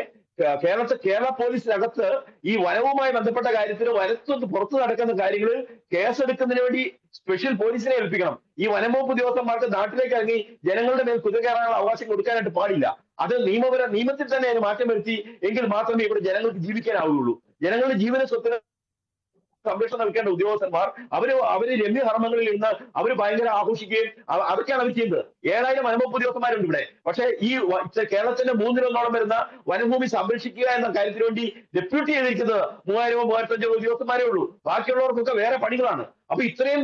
കേരള പോലീസിനകത്ത് ഈ വനവുമായി ബന്ധപ്പെട്ട കാര്യത്തിന് വനത്തിന് പുറത്തു നടക്കുന്ന കാര്യങ്ങളിൽ കേസെടുക്കുന്നതിന് വേണ്ടി സ്പെഷ്യൽ പോലീസിനെ ഏൽപ്പിക്കണം. ഈ വനംവകുപ്പ് ഉദ്യോഗസ്ഥന്മാർക്ക് നാട്ടിലേക്ക് ഇറങ്ങി ജനങ്ങളുടെ മേൽ കുതിര കയറാനുള്ള അവകാശം കൊടുക്കാനായിട്ട് പാടില്ല. അത് നിയമത്തിൽ തന്നെ അതിന് മാറ്റം വരുത്തി എങ്കിൽ മാത്രമേ ഇവിടെ ജനങ്ങൾക്ക് ജീവിക്കാനാവുകയുള്ളൂ. ജനങ്ങളുടെ ജീവന സ്വത്തിന് സംരക്ഷണം നൽകേണ്ട ഉദ്യോഗസ്ഥന്മാർ അവര് രമ്യകർമ്മങ്ങളിൽ ഇരുന്ന് അവര് ഭയങ്കര ആഘോഷിക്കുകയും അതൊക്കെയാണ് അവർ ചെയ്യുന്നത്. 7000 വനംവകുപ്പ് ഉദ്യോഗസ്ഥന്മാരുണ്ട് ഇവിടെ. പക്ഷേ ഈ കേരളത്തിന്റെ 3-1 വരുന്ന വനഭൂമി സംരക്ഷിക്കുക എന്ന കാര്യത്തിന് വേണ്ടി ഡെപ്യൂട്ടി ചെയ്തിരിക്കുന്നത് 3000-3500 ഉദ്യോഗസ്ഥന്മാരേ ഉള്ളൂ. ബാക്കിയുള്ളവർക്കൊക്കെ വേറെ പണികളാണ്. അപ്പൊ ഇത്രയും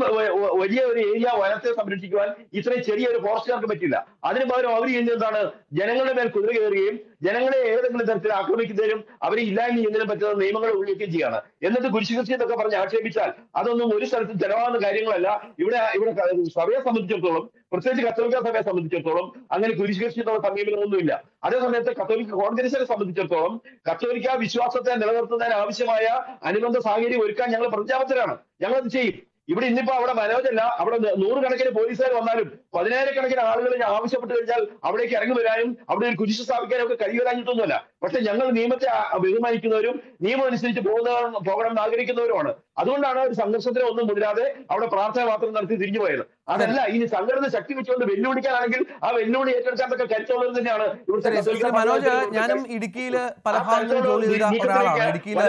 വലിയ ഒരു ഏരിയ വനത്തെ സംരക്ഷിക്കുവാൻ ഇത്രയും ചെറിയൊരു ഫോറസ്റ്റുകാർക്ക് പറ്റില്ല. അതിന് പകരം അവർ ചെയ്യുന്നത് എന്താണ്? ജനങ്ങളുടെ മേൽ കുതിര കയറുകയും ജനങ്ങളെ ഏതെങ്കിലും തരത്തിൽ ആക്രമിക്കുന്നതിനും അവരെ ഇല്ലായ്മ ചെയ്യുന്നതിനും പറ്റുന്ന നിയമങ്ങൾ ഉപയോഗിക്കുകയും ചെയ്യാണ്. എന്നിട്ട് കുരിശുകൃഷി എന്നൊക്കെ പറഞ്ഞ് ആക്ഷേപിച്ചാൽ അതൊന്നും ഒരു സ്ഥലത്തും ചെലവാകുന്ന കാര്യങ്ങളല്ല. ഇവിടെ സഭയെ സംബന്ധിച്ചിടത്തോളം, പ്രത്യേകിച്ച് കത്തോലിക്ക സഭയെ സംബന്ധിച്ചിടത്തോളം അങ്ങനെ കുരിശുകൃഷി എന്നുള്ള സമീപനമൊന്നുമില്ല. അതേസമയത്ത് കത്തോലിക്ക കോൺഗ്രസിനെ സംബന്ധിച്ചിടത്തോളം കത്തോലിക്ക വിശ്വാസത്തെ നിലനിർത്തുന്നതിന് ആവശ്യമായ അനുബന്ധ സാഹചര്യം ഒരുക്കാൻ ഞങ്ങൾ പ്രതിജ്ഞാബദ്ധരാണ്. ഞങ്ങളത് ചെയ്യും. ഇവിടെ ഇന്നിപ്പോ അവിടെ മനോജല്ല, അവിടെ 100 കണക്കിന് പോലീസുകാർ വന്നാലും 10,000 കണക്കിന് ആളുകൾ ആവശ്യപ്പെട്ട് കഴിഞ്ഞാൽ അവിടേക്ക് ഇറങ്ങി വരാനും അവിടെ ഒരു കുരിശ് സ്ഥാപിക്കാനും ഒക്കെ കഴിയുവാനായിട്ടൊന്നുമല്ല. പക്ഷെ ഞങ്ങൾ നിയമത്തെ ബഹുമാനിക്കുന്നവരും നിയമം അനുസരിച്ച് പോകണം എന്ന് ആഗ്രഹിക്കുന്നവരുമാണ്. അതുകൊണ്ടാണ് ഒരു സംഘർഷത്തിന് ഒന്നും മുതിരാതെ അവിടെ പ്രാർത്ഥന മാത്രം നടത്തി തിരിഞ്ഞു പോയത്. അതല്ല, ഇനി സംഘടന ശക്തി വെച്ചുകൊണ്ട് വെല്ലുവിളിക്കാനാണെങ്കിൽ ആ വെല്ലുവിളി ഏറ്റെടുക്കാനൊക്കെ കരുത്തുള്ളത് തന്നെയാണ് ഇവിടുത്തെ മനോജ്. ഞാനും ഇടുക്കിയിൽ പല ഭാഗങ്ങളിൽ ജോലി ചെയ്ത ഒരാളാണ്. ഇടുക്കിയിൽ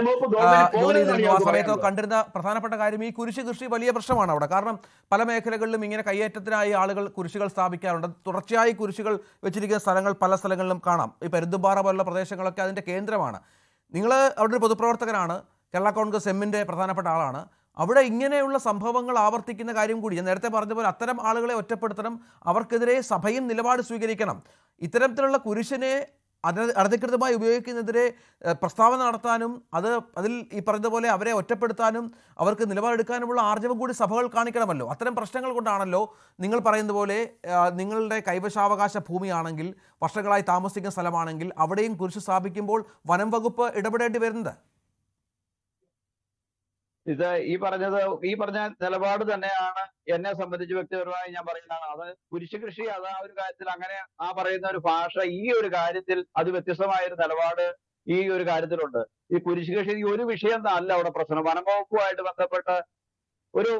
ജോലി ചെയ്തിരുന്നു. ആ സമയത്ത് കണ്ടിരുന്ന പ്രധാനപ്പെട്ട കാര്യം ഈ കുരിശ് കൃഷി വലിയ പ്രശ്നമാണ് അവിടെ. കാരണം പല മേഖലകളിലും ഇങ്ങനെ കയ്യേറ്റത്തിനായി ആളുകൾ കുരിശുകൾ സ്ഥാപിക്കാറുണ്ട്. തുടർച്ചയായി കുരിശുകൾ വെച്ചിരിക്കുന്ന സ്ഥലങ്ങൾ പല സ്ഥലങ്ങളിലും കാണാം. ഈ പരുന്തുംപാറ പോലുള്ള പ്രദേശങ്ങളൊക്കെ അതിൻ്റെ കേന്ദ്രമാണ്. നിങ്ങൾ അവിടെ ഒരു പൊതുപ്രവർത്തകനാണ്, കേരള കോൺഗ്രസ് എമ്മിൻ്റെ പ്രധാനപ്പെട്ട ആളാണ്. അവിടെ ഇങ്ങനെയുള്ള സംഭവങ്ങൾ ആവർത്തിക്കുന്ന കാര്യം കൂടി ഞാൻ നേരത്തെ പറഞ്ഞ പോലെ അത്തരം ആളുകളെ ഒറ്റപ്പെടുത്തണം. അവർക്കെതിരെ സഭയും നിലപാട് സ്വീകരിക്കണം. ഇത്തരത്തിലുള്ള കുരിശിനെ അനധികൃതമായി ഉപയോഗിക്കുന്നതിനെതിരെ പ്രസ്താവന നടത്താനും അതിൽ ഈ പറഞ്ഞതുപോലെ അവരെ ഒറ്റപ്പെടുത്താനും അവർക്ക് നിലപാടെടുക്കാനുമുള്ള ആർജവം കൂടി സഭകൾ കാണിക്കണമല്ലോ. അത്തരം പ്രശ്നങ്ങൾ കൊണ്ടാണല്ലോ നിങ്ങൾ പറയുന്നത് പോലെ നിങ്ങളുടെ കൈവശാവകാശ ഭൂമിയാണെങ്കിൽ, വർഷങ്ങളായി താമസിക്കുന്ന സ്ഥലമാണെങ്കിൽ അവിടെയും കുരിശ് സ്ഥാപിക്കുമ്പോൾ വനം വകുപ്പ് ഇടപെടേണ്ടി വരുന്നത്. ഇത് ഈ പറഞ്ഞ നിലപാട് തന്നെയാണ് എന്നെ സംബന്ധിച്ച് വ്യക്തിപരമായി ഞാൻ പറയുന്നതാണ്. അത് കുരിശ് കൃഷി അത് ആ ഒരു കാര്യത്തിൽ അങ്ങനെ പറയുന്ന ഒരു ഭാഷ ഈ ഒരു കാര്യത്തിൽ അത് വ്യത്യസ്തമായ ഒരു നിലപാട് ഈ ഒരു കാര്യത്തിലുണ്ട്. ഈ കുരിശ് കൃഷി ഈ ഒരു വിഷയം അല്ല അവിടെ പ്രശ്നം. വനംവകുപ്പുമായിട്ട് ബന്ധപ്പെട്ട് ഒരു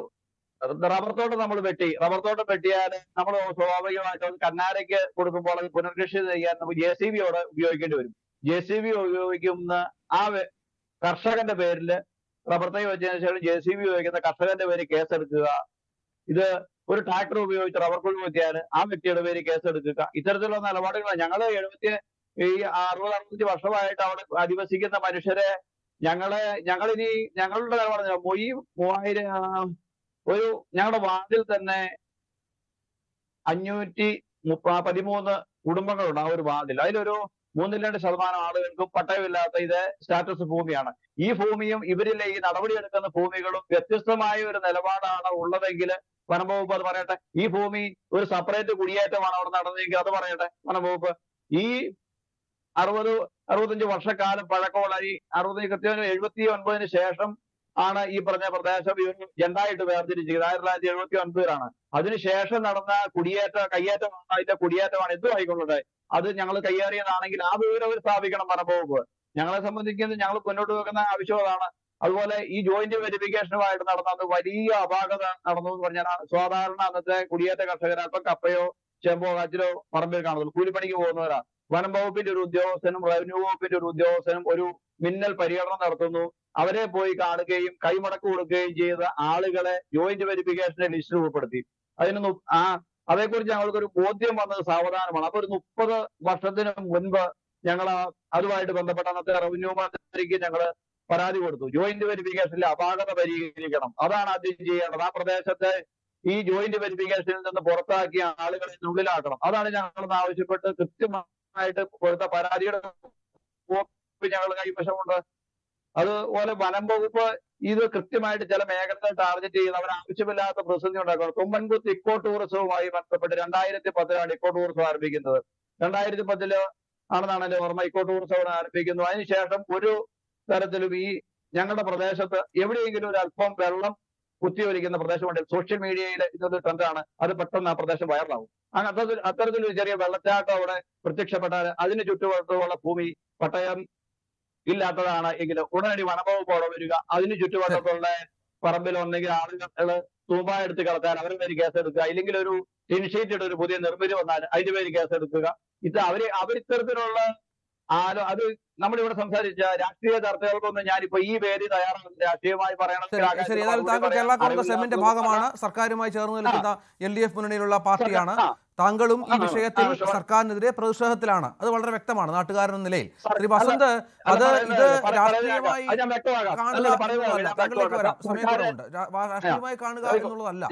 റബ്ബർ തോട്ടം നമ്മൾ റബ്ബർ തോട്ടം വെട്ടിയാൽ നമ്മൾ സ്വാഭാവികമായിട്ടും കന്നാരയ്ക്ക് കൊടുക്കുമ്പോൾ അത് പുനർകൃഷി ചെയ്യാൻ നമുക്ക് JCB ഉപയോഗിക്കേണ്ടി വരും. JCB ഉപയോഗിക്കുന്ന ആ കർഷകന്റെ പേരിൽ റബ്ബർ തൈ വെച്ചതിന് ശേഷം JCB ഉപയോഗിക്കുന്ന കർഷകന്റെ പേര് കേസെടുക്കുക. ഇത് ഒരു ട്രാക്ടർ ഉപയോഗിച്ച് റബ്ബർ കുഴി വെട്ടിയാൽ ആ വ്യക്തിയുടെ പേര് കേസെടുക്കുക. ഇത്തരത്തിലുള്ള നിലപാടുകളാണ്. ഞങ്ങൾ 60-65 വർഷമായിട്ട് അവിടെ അധിവസിക്കുന്ന മനുഷ്യരെ ഞങ്ങളിനി ഞങ്ങളുടെ നിലപാട് 3000 ഞങ്ങളുടെ വാർഡിൽ തന്നെ 513 കുടുംബങ്ങളുണ്ട്. ആ ഒരു വാർഡിൽ അതിലൊരു 3-2% ആളുകൾക്കും പട്ടയമില്ലാത്ത ഇത് സ്റ്റാറ്റസ് ഭൂമിയാണ്. ഈ ഭൂമിയും ഇവരിലെ ഈ നടപടിയെടുക്കുന്ന ഭൂമികളും വ്യത്യസ്തമായ ഒരു നിലപാടാണ് ഉള്ളതെങ്കിൽ വനംവകുപ്പ് അത് പറയട്ടെ. ഈ ഭൂമി ഒരു സെപ്പറേറ്റ് കുടിയേറ്റമാണ് അവിടെ നടന്നതെങ്കിൽ അത് പറയട്ടെ വനംവകുപ്പ്. ഈ 60-65 വർഷക്കാലം പഴക്കമുള്ള ഈ 79 ശേഷം ആണ് ഈ പറഞ്ഞ പ്രദേശം ഇവർ രണ്ടായിട്ട് വേർതിരിച്ചത് 1979-ലാണ്. അതിനുശേഷം നടന്ന കയ്യേറ്റമാണ്, അതിന്റെ കുടിയേറ്റമാണ്. എന്തും ആയിക്കൊള്ളട്ടെ, അത് ഞങ്ങൾ കയ്യേറിയതാണെങ്കിൽ ആ വിവരം അവർ സ്ഥാപിക്കണം വനംവകുപ്പ്. ഞങ്ങളെ സംബന്ധിക്കുന്നത് ഞങ്ങൾ മുന്നോട്ട് വെക്കുന്ന ആവശ്യം അതാണ്. അതുപോലെ ഈ ജോയിന്റ് വെരിഫിക്കേഷനുമായിട്ട് നടന്നത് വലിയ അപാകത നടന്നു എന്ന് പറഞ്ഞാൽ, സാധാരണ അന്നത്തെ കുടിയേറ്റ കർഷകർ അല്പം കപ്പയോ ചെമ്പോ കാച്ചിലോ പറമ്പിൽ കാണുന്നുള്ളൂ, കൂലിപ്പണിക്ക് പോകുന്നവരാ. വനം വകുപ്പിന്റെ ഒരു ഉദ്യോഗസ്ഥനും റവന്യൂ വകുപ്പിന്റെ ഒരു ഉദ്യോഗസ്ഥനും ഒരു മിന്നൽ പര്യടനം നടത്തുന്നു. അവരെ പോയി കാണുകയും കൈമടക്ക് കൊടുക്കുകയും ചെയ്ത ആളുകളെ ജോയിന്റ് വെരിഫിക്കേഷന്റെ ലിസ്റ്റിൽ ഉൾപ്പെടുത്തി. അതേക്കുറിച്ച് ഞങ്ങൾക്കൊരു ബോധ്യം വന്നത് സാവധാനമാണ്. അപ്പൊ ഒരു 30 വർഷത്തിന് മുൻപ് ഞങ്ങൾ അതുമായിട്ട് ബന്ധപ്പെട്ട അന്നത്തെ റവന്യൂ മന്ത്രിക്ക് ഞങ്ങൾ പരാതി കൊടുത്തു. ജോയിന്റ് വെരിഫിക്കേഷനിലെ അപാകത പരിഹരിക്കണം, അതാണ് ആദ്യം ചെയ്യേണ്ടത്. ആ പ്രദേശത്തെ ഈ ജോയിന്റ് വെരിഫിക്കേഷനിൽ നിന്ന് പുറത്താക്കിയ ആളുകളെ ഉള്ളിലാക്കണം. അതാണ് ഞങ്ങൾ ആവശ്യപ്പെട്ട് കൃത്യമായിട്ട് കൊടുത്ത പരാതിയുടെ ഞങ്ങൾ കൈവശമുണ്ട്. അതുപോലെ വനം വകുപ്പ് ഇത് കൃത്യമായിട്ട് ചില മേഖലകൾ ടാർഗറ്റ് ചെയ്യുന്ന അവർ ആവശ്യമില്ലാത്ത പ്രതിസന്ധി ഉണ്ടാക്കണം. തുമ്പൻകുത്ത് ഇക്കോ ടൂറിസവുമായി ബന്ധപ്പെട്ട് 2010-ലാണ് ഇക്കോ ടൂറിസം ആരംഭിക്കുന്നത്. 2010 ആണെന്നാണ് എന്റെ ഓർമ്മ ഇക്കോ ടൂറിസം ആരംഭിക്കുന്നു. അതിനുശേഷം ഒരു തരത്തിലും ഈ ഞങ്ങളുടെ പ്രദേശത്ത് എവിടെയെങ്കിലും ഒരു അല്പം വെള്ളം കുത്തിയൊലിക്കുന്ന പ്രദേശമുണ്ട്. സോഷ്യൽ മീഡിയയിൽ ഇതൊരു ട്രെൻഡാണ്, അത് പെട്ടെന്ന് ആ പ്രദേശം വൈറലാവും. അത്തരത്തിലൊരു ചെറിയ വെള്ളച്ചാട്ടം അവിടെ പ്രത്യക്ഷപ്പെട്ടാൽ അതിന് ചുറ്റുവട്ടമുള്ള ഭൂമി പട്ടയം ഇല്ലാത്തതാണ് എങ്കിൽ ഉടനടി വനംവകുപ്പ് അവിടെ വരിക. അതിന് ചുറ്റുവട്ടത്തുള്ള പറമ്പിൽ ഒന്നെങ്കിൽ ആളുകൾ തൂമ്പ എടുത്ത് കളത്താൻ അവരുടെ പേര് കേസെടുക്കുക, ഇല്ലെങ്കിൽ ഒരു ടിൻഷീറ്റ് ഒരു പുതിയ നിർമ്മിതി വന്നാൽ അതിന്റെ പേര് കേസെടുക്കുക. ഇത് അവരിത്തരത്തിലുള്ള അത് നമ്മളിവിടെ സംസാരിച്ച രാഷ്ട്രീയ ചർച്ചകൾക്കൊന്നും ഞാനിപ്പോ ഈ പേര് തയ്യാറാണ് രാഷ്ട്രീയമായി താങ്കൾ കേരള കോൺഗ്രസ് എമ്മിന്റെ ഭാഗമാണ്, സർക്കാരുമായി ചേർന്ന് നിൽക്കുന്ന LDF മുന്നണിയിലുള്ള പാർട്ടിയാണ്. താങ്കളും ഈ വിഷയത്തിൽ സർക്കാരിനെതിരെ പ്രതിഷേധത്തിലാണ്, അത് വളരെ വ്യക്തമാണ് നാട്ടുകാരെന്ന നിലയിൽ. ശ്രീ വസന്ത്, അത് ഇത് രാഷ്ട്രീയമായി താങ്കളിലേക്ക് വരാം, സമയക്കുറവുണ്ട്. രാഷ്ട്രീയമായി കാണുക എന്നുള്ളതല്ല,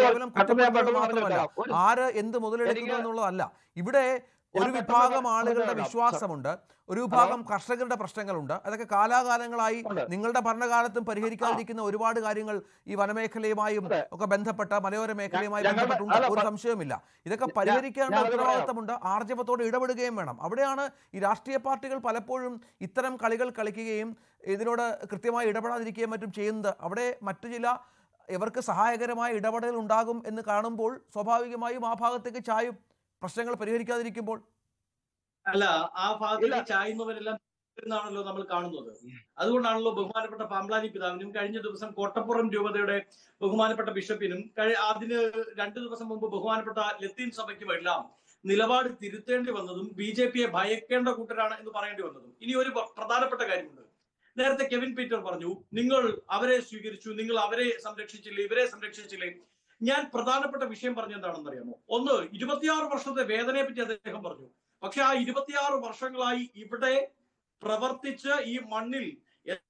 കേവലം കുറ്റപ്പെടുത്തുന്നത് മാത്രമല്ല, ആര് എന്ത് മുതലെടുക്കുന്നു എന്നുള്ളതല്ല. ഇവിടെ ഒരു വിഭാഗം ആളുകളുടെ വിശ്വാസമുണ്ട്, ഒരു വിഭാഗം കർഷകരുടെ പ്രശ്നങ്ങളുണ്ട്. അതൊക്കെ കാലാകാലങ്ങളായി നിങ്ങളുടെ ഭരണകാലത്തും പരിഹരിക്കാതിരിക്കുന്ന ഒരുപാട് കാര്യങ്ങൾ ഈ വനമേഖലയുമായും ഒക്കെ ബന്ധപ്പെട്ട മലയോര മേഖലയുമായി ബന്ധപ്പെട്ടുണ്ട്, ഒരു സംശയവുമില്ല. ഇതൊക്കെ പരിഹരിക്കേണ്ട ഉത്തരവാദിത്തമുണ്ട്, ആർജവത്തോടെ ഇടപെടുകയും വേണം. അവിടെയാണ് ഈ രാഷ്ട്രീയ പാർട്ടികൾ പലപ്പോഴും ഇത്തരം കളികൾ കളിക്കുകയും ഇതിനോട് കൃത്യമായി ഇടപെടാതിരിക്കുകയും മറ്റും ചെയ്യുന്നത്. അവിടെ മറ്റു ചില ഇവർക്ക് സഹായകരമായ ഇടപെടൽ ഉണ്ടാകും എന്ന് കാണുമ്പോൾ സ്വാഭാവികമായും ആ ഭാഗത്തേക്ക് ചായും, പ്രശ്നങ്ങൾ പരിഹരിക്കാതിരിക്കുമ്പോൾ. അല്ല, ആ ഭാഗത്തേക്ക് ചായുന്നവരെല്ലാം ാണല്ലോ നമ്മൾ കാണുന്നത്. അതുകൊണ്ടാണല്ലോ ബഹുമാനപ്പെട്ട പാമ്പ്ലാനി പിതാവിനും കഴിഞ്ഞ ദിവസം കോട്ടപ്പുറം രൂപതയുടെ ബഹുമാനപ്പെട്ട ബിഷപ്പിനും അതിന് 2 ദിവസം മുമ്പ് ബഹുമാനപ്പെട്ട ലത്തീൻ സഭയ്ക്കുമെല്ലാം നിലപാട് തിരുത്തേണ്ടി വന്നതും BJPയെ ഭയക്കേണ്ട കൂട്ടരാണ് എന്ന് പറയേണ്ടി വന്നതും. ഇനി ഒരു പ്രധാനപ്പെട്ട കാര്യമുണ്ട്. നേരത്തെ കെവിൻ പീറ്റർ പറഞ്ഞു, നിങ്ങൾ അവരെ സ്വീകരിച്ചു, നിങ്ങൾ അവരെ സംരക്ഷിച്ചില്ലേ, ഇവരെ സംരക്ഷിച്ചില്ലേ. ഞാൻ പ്രധാനപ്പെട്ട വിഷയം പറഞ്ഞെന്താണെന്ന് അറിയാമോ? ഒന്ന്, 26 വർഷത്തെ വേദനയെ പറ്റി അദ്ദേഹം പറഞ്ഞു. പക്ഷെ ആ 26 വർഷങ്ങളായി ഇവിടെ പ്രവർത്തിച്ച് ഈ മണ്ണിൽ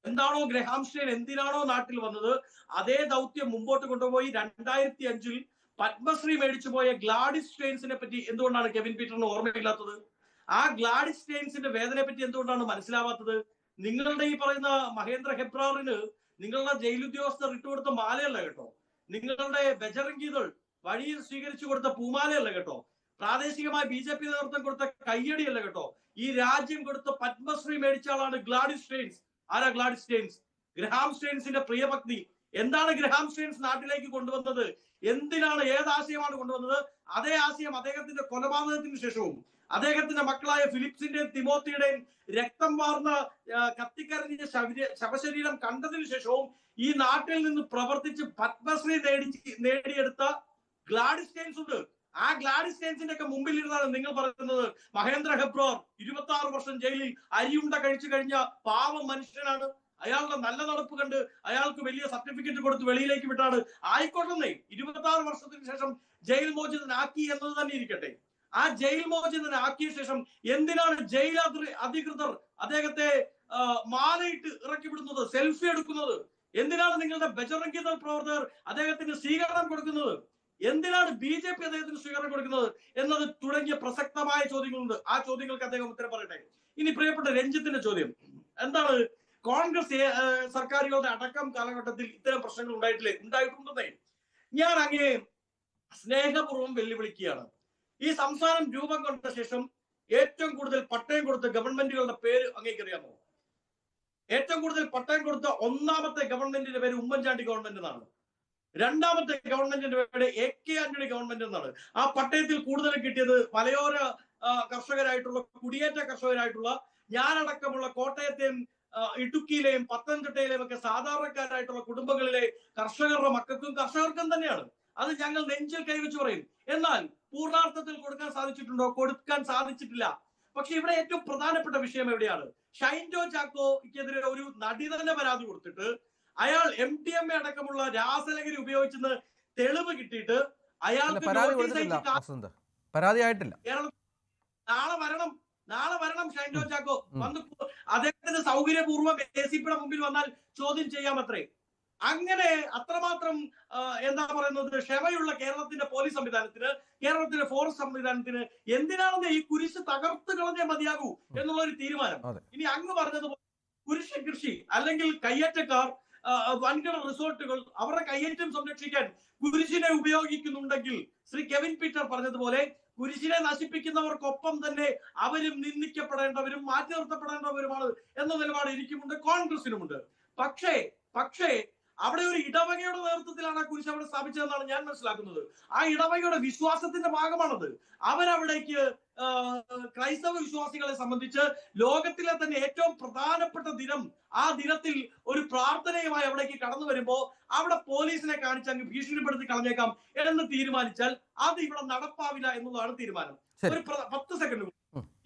എന്താണോ ഗ്രഹാം സ്റ്റെയിൻ എന്തിനാണോ നാട്ടിൽ വന്നത്, അതേ ദൗത്യം മുമ്പോട്ട് കൊണ്ടുപോയി 2005-ൽ പത്മശ്രീ മേടിച്ചു പോയ ഗ്ലാഡിസ് സ്റ്റെയിൻസിനെ പറ്റി എന്തുകൊണ്ടാണ് കെവിൻ പീറ്ററിന് ഓർമ്മയില്ലാത്തത്? ആ ഗ്ലാഡിസ് സ്റ്റെയിൻസിന്റെ വേദനയെ പറ്റി എന്തുകൊണ്ടാണ് മനസ്സിലാവാത്തത്? നിങ്ങളുടെ ഈ പറയുന്ന മഹേന്ദ്ര ഹെബ്രാറിന് നിങ്ങളുടെ ജയിൽ ഉദ്യോഗസ്ഥർ ഇട്ടുകൊടുത്ത മാലയല്ല കേട്ടോ, നിങ്ങളുടെ ബജറംഗീകൾ വഴിയിൽ സ്വീകരിച്ചു കൊടുത്ത പൂമാലയല്ല കേട്ടോ, പ്രാദേശികമായി BJP നേതൃത്വം കൊടുത്ത കയ്യടിയല്ല കേട്ടോ, ഈ രാജ്യം കൊടുത്ത പത്മശ്രീ മേടിച്ച ആളാണ് ഗ്ലാഡിസ് സ്റ്റെയിൻസ്. ആരാ ഗ്ലാഡിസ് സ്റ്റെയിൻസ്? ഗ്രഹാം സ്റ്റെയിൻസിന്റെ പ്രിയപത്നി. എന്താണ് ഗ്രഹാം സ്റ്റെയിൻസ് നാട്ടിലേക്ക് കൊണ്ടുവന്നത്? എന്തിനാണ്, ഏതാശയമാണ് കൊണ്ടുവന്നത്? അതേ ആശയം അദ്ദേഹത്തിന്റെ കൊലപാതകത്തിന് ശേഷവും അദ്ദേഹത്തിന്റെ മക്കളായ ഫിലിപ്സിന്റെയും തിമോത്തിയുടെയും രക്തം വാർന്ന കത്തിക്കരഞ്ഞ ശവശരീരം കണ്ടതിന് ശേഷവും ഈ നാട്ടിൽ നിന്ന് പ്രവർത്തിച്ച് പത്മശ്രീ നേടിയെടുത്ത ഗ്ലാഡിസ് സ്റ്റെയിൻസ് ഉണ്ട്. ആ ഗ്ലാഡിസ് സ്റ്റെയിൻസിന്റെ ഒക്കെ മുമ്പിലിരുന്നാണ് നിങ്ങൾ പറയുന്നത് മഹേന്ദ്ര ഹെബ്രോർ 26 വർഷം ജയിലിൽ അരിയുണ്ട കഴിച്ചു കഴിഞ്ഞ പാവം മനുഷ്യനാണ്. അയാളുടെ നല്ല നടപ്പ് കണ്ട് അയാൾക്ക് വലിയ സർട്ടിഫിക്കറ്റ് കൊടുത്ത് വെളിയിലേക്ക് വിട്ടാണ്. ആയിക്കോട്ടെ, 26 വർഷത്തിന് ശേഷം ജയിൽ മോചിതനാക്കി എന്നത് തന്നെ ഇരിക്കട്ടെ. ആ ജയിൽ മോചിതനാക്കിയ ശേഷം എന്തിനാണ് ജയിൽ അധികൃതർ അദ്ദേഹത്തെ മാലയിട്ട് ഇറക്കി വിടുന്നത്, സെൽഫി എടുക്കുന്നത്? എന്തിനാണ് നിങ്ങളുടെ ബജറംഗി ദൾ പ്രവർത്തകർ അദ്ദേഹത്തിന് സ്വീകരണം കൊടുക്കുന്നത്? എന്തിനാണ് BJP അദ്ദേഹത്തിന് സ്വീകരണം കൊടുക്കുന്നത് എന്നത് തുടങ്ങിയ പ്രസക്തമായ ചോദ്യങ്ങളുണ്ട്. ആ ചോദ്യങ്ങൾക്ക് അദ്ദേഹം ഉത്തരം പറയട്ടെ. ഇനി പ്രിയപ്പെട്ട രഞ്ജിത്തിന്റെ ചോദ്യം എന്താണ്? കോൺഗ്രസ് സർക്കാരുകളുടെ അടക്കം കാലഘട്ടത്തിൽ ഇത്തരം പ്രശ്നങ്ങൾ ഉണ്ടായിട്ടുണ്ടെന്നേ ഞാൻ അങ്ങേ സ്നേഹപൂർവ്വം വെല്ലുവിളിക്കുകയാണ്. ഈ സംസ്ഥാനം രൂപം കൊണ്ട ശേഷം ഏറ്റവും കൂടുതൽ പട്ടയം കൊടുത്ത ഗവൺമെന്റുകളുടെ പേര് അങ്ങേക്കറിയാമോ? ഏറ്റവും കൂടുതൽ പട്ടയം കൊടുത്ത ഒന്നാമത്തെ ഗവൺമെന്റിന്റെ പേര് ഉമ്മൻചാണ്ടി ഗവൺമെന്റ് എന്നാണ്. രണ്ടാമത്തെ ഗവൺമെന്റിന്റെ പേര് AK ആന്റണി ഗവൺമെന്റ് എന്നാണ്. ആ പട്ടയത്തിൽ കൂടുതൽ കിട്ടിയത് മലയോര കർഷകരായിട്ടുള്ള, കുടിയേറ്റ കർഷകരായിട്ടുള്ള, ഞാനടക്കമുള്ള കോട്ടയത്തെയും ഇടുക്കിയിലെയും പത്തനംതിട്ടയിലെയും ഒക്കെ സാധാരണക്കാരായിട്ടുള്ള കുടുംബങ്ങളിലെ കർഷകരുടെ കർഷകർക്കും തന്നെയാണ്. അത് ഞങ്ങൾ നെഞ്ചിൽ കൈവച്ച് പറയും. എന്നാൽ പൂർണ്ണാർത്ഥത്തിൽ കൊടുക്കാൻ സാധിച്ചിട്ടുണ്ടോ? കൊടുക്കാൻ സാധിച്ചിട്ടില്ല. പക്ഷെ ഇവിടെ ഏറ്റവും പ്രധാനപ്പെട്ട വിഷയം എവിടെയാണ്? ഷൈൻ ജോർജ് ചാക്കോയ്ക്കെതിരെ ഒരു നടി തന്നെ പരാതി കൊടുത്തിട്ട് അയാൾ MDMA അടക്കമുള്ള രാസലഹരി ഉപയോഗിച്ചെന്ന് തെളിവ് കിട്ടിയിട്ട് അയാൾക്ക് പരാതി ആയിട്ടില്ല. നാളെ വരണം ഷൈൻ ജോർജ് ചാക്കോ. വന്ന് അദ്ദേഹത്തിന് സൗകര്യപൂർവ്വം ACPയുടെ മുമ്പിൽ വന്നാൽ ചോദ്യം ചെയ്യാമത്രേ. അങ്ങനെ അത്രമാത്രം എന്താ പറയുന്നത്, ക്ഷമയുള്ള കേരളത്തിന്റെ പോലീസ് സംവിധാനത്തിന്, കേരളത്തിന്റെ ഫോറസ്റ്റ് സംവിധാനത്തിന് എന്തിനാണെന്ന് ഈ കുരിശ് തകർത്ത് കളഞ്ഞേ മതിയാകൂ എന്നുള്ള ഒരു തീരുമാനം. ഇനി അങ്ങ് പറഞ്ഞതുപോലെ കുരിശ് കൃഷി അല്ലെങ്കിൽ കയ്യേറ്റക്കാർ, വൻകിട റിസോർട്ടുകൾ അവരുടെ കയ്യേറ്റം സംരക്ഷിക്കാൻ കുരിശിനെ ഉപയോഗിക്കുന്നുണ്ടെങ്കിൽ ശ്രീ കെവിൻ പീറ്റർ പറഞ്ഞതുപോലെ കുരിശിനെ നശിപ്പിക്കുന്നവർക്കൊപ്പം തന്നെ അവരും നിന്ദിക്കപ്പെടേണ്ടവരും മാറ്റി നിർത്തപ്പെടേണ്ടവരുമാണ് എന്ന നിലപാട് എനിക്കുമുണ്ട്, കോൺഗ്രസിനുമുണ്ട്. പക്ഷേ അവിടെ ഒരു ഇടവകയുടെ നേതൃത്വത്തിലാണ് ആ കുരിശ് അവിടെ സ്ഥാപിച്ചതെന്നാണ് ഞാൻ മനസ്സിലാക്കുന്നത്. ആ ഇടവകയുടെ വിശ്വാസത്തിന്റെ ഭാഗമാണത്. അവരവിടേക്ക് ക്രൈസ്തവ വിശ്വാസികളെ സംബന്ധിച്ച് ലോകത്തിലെ തന്നെ ഏറ്റവും പ്രധാനപ്പെട്ട ദിനം, ആ ദിനത്തിൽ ഒരു പ്രാർത്ഥനയുമായി അവിടേക്ക് കടന്നു വരുമ്പോ അവിടെ പോലീസിനെ കാണിച്ച് അങ്ങ് ഭീഷണിപ്പെടുത്തി കളഞ്ഞേക്കാം എന്ന് തീരുമാനിച്ചാൽ അത് ഇവിടെ നടപ്പാവില്ല എന്നുള്ളതാണ് തീരുമാനം. ഒരു 10 സെക്കൻഡ്.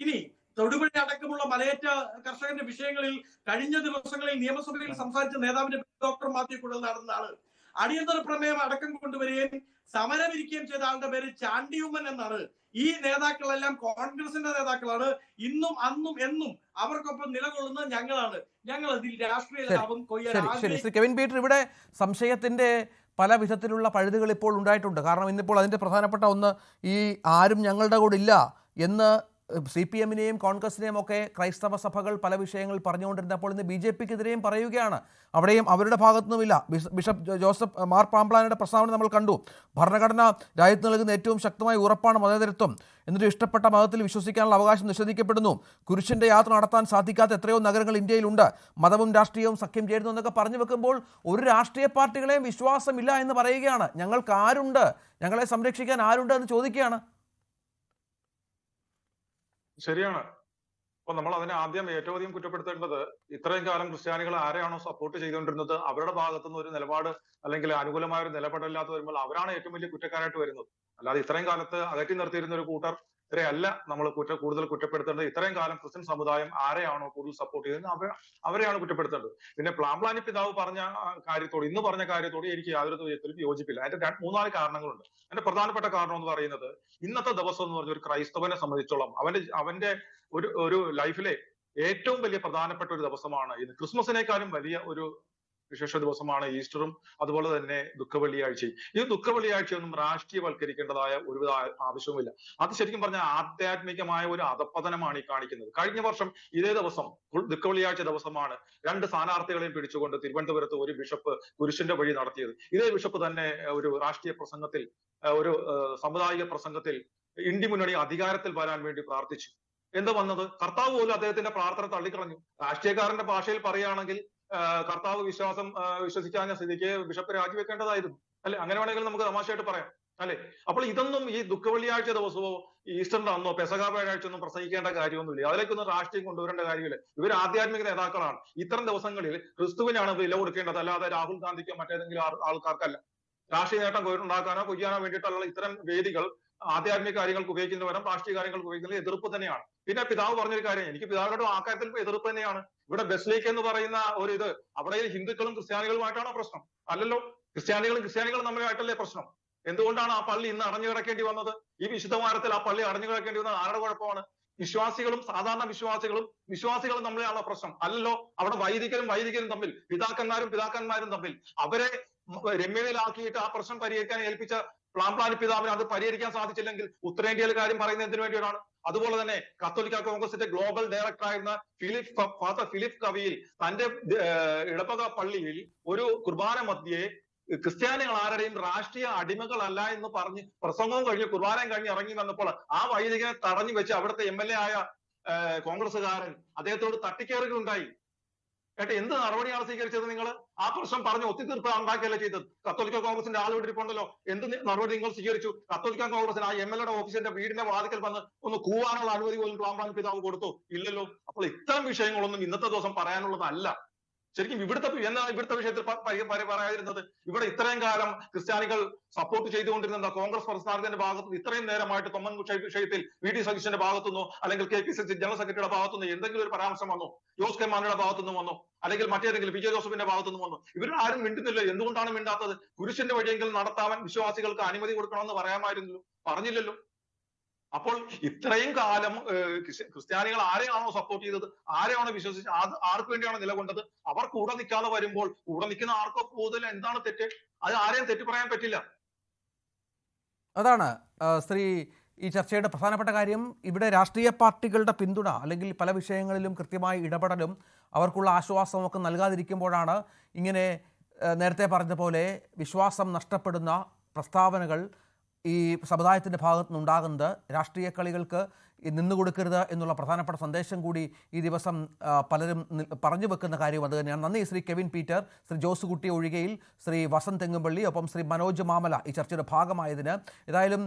ഇനി തൊടുപുഴ അടക്കമുള്ള മലയേറ്റ കർഷകന്റെ വിഷയങ്ങളിൽ കഴിഞ്ഞ ദിവസങ്ങളിൽ നിയമസഭയിൽ സംസാരിച്ച നേതാവിന്റെ ഡോക്ടർ മാത്യു കുഴൽ നടന്നതാണ്. അടിയന്തര പ്രമേയം അടക്കം കൊണ്ടുവരികയും സമരമിരിക്കുകയും ചെയ്ത ആളുടെ പേര് ചാണ്ടിയുമ്മൻ എന്നാണ്. ഈ നേതാക്കളെല്ലാം കോൺഗ്രസിന്റെ നേതാക്കളാണ്. ഇന്നും അന്നും എന്നും അവർക്കൊപ്പം നിലകൊള്ളുന്ന ഞങ്ങളാണ്. ഞങ്ങൾ അതിൽ രാഷ്ട്രീയ ലാഭം കൊയ്യാൻ. കെവിൻ പീറ്റർ, ഇവിടെ സംശയത്തിന്റെ പല വിധത്തിലുള്ള പഴുതുകൾ ഇപ്പോൾ ഉണ്ടായിട്ടുണ്ട്. കാരണം ഇന്നിപ്പോൾ അതിന്റെ പ്രധാനപ്പെട്ട ഒന്ന്, ഈ ആരും ഞങ്ങളുടെ കൂടെ ഇല്ല എന്ന് CPM-നെയും കോൺഗ്രസിനെയും ഒക്കെ ക്രൈസ്തവ സഭകൾ പല വിഷയങ്ങൾ പറഞ്ഞുകൊണ്ടിരുന്നപ്പോൾ ഇന്ന് BJP-ക്കെതിരെയും പറയുകയാണ്. അവിടെയും അവരുടെ ഭാഗത്തുനിന്നുമില്ല. ബിഷപ്പ് ജോസഫ് മാർ പാംപ്ലാനയുടെ പ്രസ്താവന നമ്മൾ കണ്ടു. ഭരണഘടന രാജ്യത്ത് നൽകുന്ന ഏറ്റവും ശക്തമായ ഉറപ്പാണ് മതേതരത്വം. എന്നിട്ട് ഇഷ്ടപ്പെട്ട മതത്തിൽ വിശ്വസിക്കാനുള്ള അവകാശം നിഷേധിക്കപ്പെടുന്നു. കുരിശിൻ്റെ യാത്ര നടത്താൻ സാധിക്കാത്ത എത്രയോ നഗരങ്ങൾ ഇന്ത്യയിലുണ്ട്. മതവും രാഷ്ട്രീയവും സഖ്യം ചേരുന്നു എന്നൊക്കെ പറഞ്ഞു വെക്കുമ്പോൾ ഒരു രാഷ്ട്രീയ പാർട്ടികളെയും വിശ്വാസമില്ല എന്ന് പറയുകയാണ്. ഞങ്ങൾക്ക് ആരുണ്ട്, ഞങ്ങളെ സംരക്ഷിക്കാൻ ആരുണ്ട് എന്ന് ചോദിക്കുകയാണ്. ശരിയാണ്. അപ്പൊ നമ്മൾ അതിനെ ആദ്യം ഏറ്റവും അധികം കുറ്റപ്പെടുത്തേണ്ടത്, ഇത്രയും കാലം ക്രിസ്ത്യാനികൾ ആരെയാണോ സപ്പോർട്ട് ചെയ്തുകൊണ്ടിരുന്നത് അവരുടെ ഭാഗത്തുനിന്ന് ഒരു നിലപാട് അല്ലെങ്കിൽ അനുകൂലമായ ഒരു നിലപാടില്ലാത്ത വരുമ്പോൾ അവരാണ് ഏറ്റവും വലിയ കുറ്റക്കാരായിട്ട് വരുന്നത്. അല്ലാതെ ഇത്രയും കാലത്ത് അകറ്റി നിർത്തിയിരുന്ന ഒരു കൂട്ടരെ അല്ല നമ്മൾ കൂടുതൽ കുറ്റപ്പെടുത്തേണ്ടത്. ഇത്രയും കാലം ക്രിസ്ത്യൻ സമുദായം ആരെയാണോ കൂടുതൽ സപ്പോർട്ട് ചെയ്തത് അവരെയാണ് കുറ്റപ്പെടുത്തേണ്ടത്. പിന്നെ പ്ലാംപ്ലാനി പിതാവ് പറഞ്ഞ കാര്യത്തോട്, ഇന്ന് പറഞ്ഞ കാര്യത്തോട് എനിക്ക് യാതൊരു വിധത്തിലും യോജിപ്പില്ല. അതിന്റെ 3-4 കാരണങ്ങളുണ്ട്. അതിന്റെ പ്രധാനപ്പെട്ട കാരണം എന്ന് പറയുന്നത്, ഇന്നത്തെ ദിവസം എന്ന് പറഞ്ഞ ഒരു ക്രൈസ്തവനെ സംബന്ധിച്ചോളം അവന്റെ ഒരു ലൈഫിലെ ഏറ്റവും വലിയ പ്രധാനപ്പെട്ട ഒരു ദിവസമാണ് ഇത്. ക്രിസ്മസിനേക്കാളും വലിയ ഒരു വിശേഷ ദിവസമാണ് ഈസ്റ്ററും അതുപോലെ തന്നെ ദുഃഖവെള്ളിയാഴ്ചയും. ഈ ദുഃഖവെള്ളിയാഴ്ചയൊന്നും രാഷ്ട്രീയവൽക്കരിക്കേണ്ടതായ ഒരുവിധ ആവശ്യവുമില്ല. അത് ശരിക്കും പറഞ്ഞാൽ ആധ്യാത്മികമായ ഒരു അധപ്പതനമാണ് ഈ കാണിക്കുന്നത്. കഴിഞ്ഞ വർഷം ഇതേ ദിവസം, ദുഃഖവെള്ളിയാഴ്ച ദിവസമാണ് 2 സ്ഥാനാർത്ഥികളെയും പിടിച്ചുകൊണ്ട് തിരുവനന്തപുരത്ത് ഒരു ബിഷപ്പ് കുരിശിന്റെ വഴി നടത്തിയത്. ഇതേ ബിഷപ്പ് തന്നെ ഒരു രാഷ്ട്രീയ പ്രസംഗത്തിൽ, ഒരു സാമുദായിക പ്രസംഗത്തിൽ ഇന്ത്യ മുന്നണി അധികാരത്തിൽ വരാൻ വേണ്ടി പ്രാർത്ഥിച്ചു. എന്താ വന്നത്? കർത്താവ് പോലും അദ്ദേഹത്തിന്റെ പ്രാർത്ഥന തള്ളിക്കളഞ്ഞു. രാഷ്ട്രീയക്കാരന്റെ ഭാഷയിൽ പറയുകയാണെങ്കിൽ കർത്താവ് വിശ്വസിക്കാഞ്ഞ സ്ഥിതിക്ക് ബിഷപ്പ് രാജിവെക്കേണ്ടതായിരുന്നു, അല്ലെ? അങ്ങനെ വേണമെങ്കിൽ നമുക്ക് തമാശയായിട്ട് പറയാം, അല്ലെ? അപ്പോൾ ഇതൊന്നും ഈ ദുഃഖവെള്ളിയാഴ്ച ദിവസമോ ഈസ്റ്ററിന്റെ അന്നോ പെസഹ വ്യാഴാഴ്ച ഒന്നും പ്രസംഗിക്കേണ്ട കാര്യമൊന്നുമില്ല. അതിലേക്കൊന്നും രാഷ്ട്രീയം കൊണ്ടുവരേണ്ട കാര്യമില്ല. ഇവർ ആധ്യാത്മിക നേതാക്കളാണ്. ഇത്തരം ദിവസങ്ങളിൽ ക്രിസ്തുവിനാണ് വില കൊടുക്കേണ്ടത്, അല്ലാതെ രാഹുൽ ഗാന്ധിക്കോ മറ്റേതെങ്കിലും ആൾക്കാർക്കല്ല. രാഷ്ട്രീയ നേട്ടം ഉണ്ടാക്കാനോ കൊയ്യാനോ വേണ്ടിയിട്ടുള്ള ഇത്തരം വേദികൾ ആധ്യാത്മിക കാര്യങ്ങൾക്ക് ഉപയോഗിക്കുന്ന പകരം രാഷ്ട്രീയ കാര്യങ്ങൾക്ക് ഉപയോഗിക്കുന്നത് എതിർപ്പ് തന്നെയാണ്. പിന്നെ പിതാവ് പറഞ്ഞൊരു കാര്യം, എനിക്ക് പിതാവിനോട് ആ കാര്യത്തിൽ എതിർപ്പ് തന്നെയാണ്. ഇവിടെ ബെസ്ലീക്ക് എന്ന് പറയുന്ന ഒരു ഇത്, അവിടെ ഹിന്ദുക്കളും ക്രിസ്ത്യാനികളുമായിട്ടാണോ പ്രശ്നം? അല്ലല്ലോ. ക്രിസ്ത്യാനികളും തമ്മിലായിട്ടല്ലേ പ്രശ്നം? എന്തുകൊണ്ടാണ് ആ പള്ളി ഇന്ന് അടഞ്ഞു കിടക്കേണ്ടി വന്നത്? ഈ വിശുദ്ധ വാരത്തിൽ ആ പള്ളി അടഞ്ഞു കിടക്കേണ്ടി വന്നത് ആരുടെ കുഴപ്പമാണ്? സാധാരണ വിശ്വാസികളും തമ്മിലാണോ പ്രശ്നം? അല്ലല്ലോ. അവിടെ വൈദികരും തമ്മിൽ, പിതാക്കന്മാരും തമ്മിൽ അവരെ രമ്യതയിലാക്കിയിട്ട് ആ പ്രശ്നം പരിഹരിക്കാൻ ഏൽപ്പിച്ച പ്ലാംപ്ലാനി പിതാവിന് അത് പരിഹരിക്കാൻ സാധിച്ചില്ലെങ്കിൽ ഉത്തരേന്ത്യയിലെ കാര്യം പറയുന്നത് എന്തിനു വേണ്ടിയാണ്? അതുപോലെ തന്നെ കത്തോലിക്ക കോൺഗ്രസിന്റെ ഗ്ലോബൽ ഡയറക്ടർ ആയിരുന്ന ഫാദർ ഫിലിപ്പ് കവിയിൽ തന്റെ ഇടവക പള്ളിയിൽ ഒരു കുർബാന മധ്യേ ക്രിസ്ത്യാനികൾ ആരുടെയും രാഷ്ട്രീയ അടിമകളല്ല എന്ന് പറഞ്ഞ് പ്രസംഗവും കഴിഞ്ഞ് കുർബാനയും കഴിഞ്ഞ് ഇറങ്ങി വന്നപ്പോൾ ആ വൈദികനെ തടഞ്ഞു വെച്ച് അവിടുത്തെ MLA ആയ കോൺഗ്രസ്സുകാരൻ അദ്ദേഹത്തോട് തട്ടിക്കയറുകയുണ്ടായി. ഏട്ടെ എന്ത് നടപടിയാണ് സ്വീകരിച്ചത്? നിങ്ങൾ ആ പ്രശ്നം പറഞ്ഞ് ഒത്തുതീർപ്പ് ഉണ്ടാക്കിയല്ലേ ചെയ്തത്? കത്തോലിക്ക കോൺഗ്രസിന്റെ ആളുകൾ ഇരിപ്പുണ്ടല്ലോ, എന്ത് നടപടി നിങ്ങൾ സ്വീകരിച്ചു? കത്തോലിക്ക കോൺഗ്രസിന് ആ MLA ഓഫീസിന്റെ വീടിന്റെ വാതിക്കൽ വന്ന് ഒന്ന് കൂവാനുള്ള അനുമതി പോലും ക്ലാമ്പാൻ പിതാവ് കൊടുത്തു? ഇല്ലല്ലോ. അപ്പോൾ ഇത്തരം വിഷയങ്ങളൊന്നും ഇന്നത്തെ ദിവസം പറയാനുള്ളതല്ല. ശരിക്കും ഇവിടുത്തെ വിഷയത്തിൽ പറയാതിരുന്നത്? ഇവിടെ ഇത്രയും കാലം ക്രിസ്ത്യാനികൾ സപ്പോർട്ട് ചെയ്തുകൊണ്ടിരുന്ന കോൺഗ്രസ് പ്രസ്ഥാനത്തിന്റെ ഭാഗത്ത് ഇത്രയും നേരമായിട്ട് തൊമ്മൻ വിഷയത്തിൽ VD സതീശന്റെ ഭാഗത്തുനിന്നോ അല്ലെങ്കിൽ KPCC ജനറൽ സെക്രട്ടറിയുടെ ഭാഗത്തുനിന്നോ എന്തെങ്കിലും ഒരു പരാമർശം വന്നോ? ജോസ് കെ മാണിയുടെ ഭാഗത്തുനിന്ന് വന്നോ? അല്ലെങ്കിൽ മറ്റേതെങ്കിലും PJ ജോസഫിന്റെ ഭാഗത്തുനിന്ന് വന്നോ? ഇവർ ആരും മിണ്ടുന്നില്ല. എന്തുകൊണ്ടാണ് മിണ്ടാത്തത്? കുരിശിന്റെ വഴിയെങ്കിലും നടത്താൻ വിശ്വാസികൾക്ക് അനുമതി കൊടുക്കണമെന്ന് പറയാമായിരുന്നല്ലോ, പറഞ്ഞില്ലല്ലോ. അപ്പോൾ ഇത്രയും കാലം ക്രിസ്ത്യാനികൾ ആരെയാണോ സപ്പോർട്ട് ചെയ്തത്, ആരെയാണോ വിശ്വസിച്ചത്, ആർക്ക് വേണ്ടിയാണോ നിലകൊണ്ടത്, അവർ കൂടെ നിൽക്കാതെ വരുമ്പോൾ കൂടെ നിൽക്കുന്ന ആർക്കോ കൂടുതൽ എന്താണ് തെറ്റ്? അത് ആരെയും തെറ്റ് പറയാൻ പറ്റില്ല. അതാണ് ശ്രീ ഈ ചർച്ചയുടെ പ്രധാനപ്പെട്ട കാര്യം. ഇവിടെ രാഷ്ട്രീയ പാർട്ടികളുടെ പിന്തുണ അല്ലെങ്കിൽ പല വിഷയങ്ങളിലും കൃത്യമായി ഇടപെടലും അവർക്കുള്ള ആശ്വാസവും ഒക്കെ നൽകാതിരിക്കുമ്പോഴാണ് ഇങ്ങനെ നേരത്തെ പറഞ്ഞ പോലെ വിശ്വാസം നഷ്ടപ്പെടുന്ന പ്രസ്താവനകൾ ഈ സമുദായത്തിൻ്റെ ഭാഗത്തു നിന്നുണ്ടാകുന്നത്. രാഷ്ട്രീയ കളികൾക്ക് നിന്നുകൊടുക്കരുത് എന്നുള്ള പ്രധാനപ്പെട്ട സന്ദേശം കൂടി ഈ ദിവസം പലരും പറഞ്ഞു വെക്കുന്ന കാര്യം അത് തന്നെയാണ്. നന്ദി ശ്രീ കെവിൻ പീറ്റർ, ശ്രീ ജോസ് കുട്ടി ഒഴികയിൽ, ശ്രീ വസന്ത് തെങ്ങുംപള്ളി, ഒപ്പം ശ്രീ മനോജ് മാമല ഈ ചർച്ചയുടെ ഭാഗമായതിന്. ഏതായാലും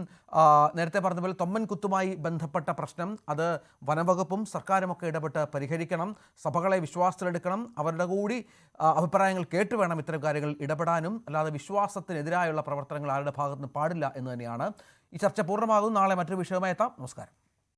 നേരത്തെ പറഞ്ഞ പോലെ തൊമ്മൻ കുത്തുമായി ബന്ധപ്പെട്ട പ്രശ്നം അത് വനംവകുപ്പും സർക്കാരുമൊക്കെ ഇടപെട്ട് പരിഹരിക്കണം. സഭകളെ വിശ്വാസത്തിലെടുക്കണം. അവരുടെ കൂടി അഭിപ്രായങ്ങൾ കേട്ട് വേണം ഇത്തരം കാര്യങ്ങൾ ഇടപെടാനും. അല്ലാതെ വിശ്വാസത്തിനെതിരായുള്ള പ്രവർത്തനങ്ങൾ ആരുടെ ഭാഗത്തുനിന്ന് പാടില്ല എന്ന് തന്നെയാണ്. ഈ ചർച്ച പൂർണ്ണമാകും. നാളെ മറ്റൊരു വിഷയമായി എത്താം. നമസ്കാരം.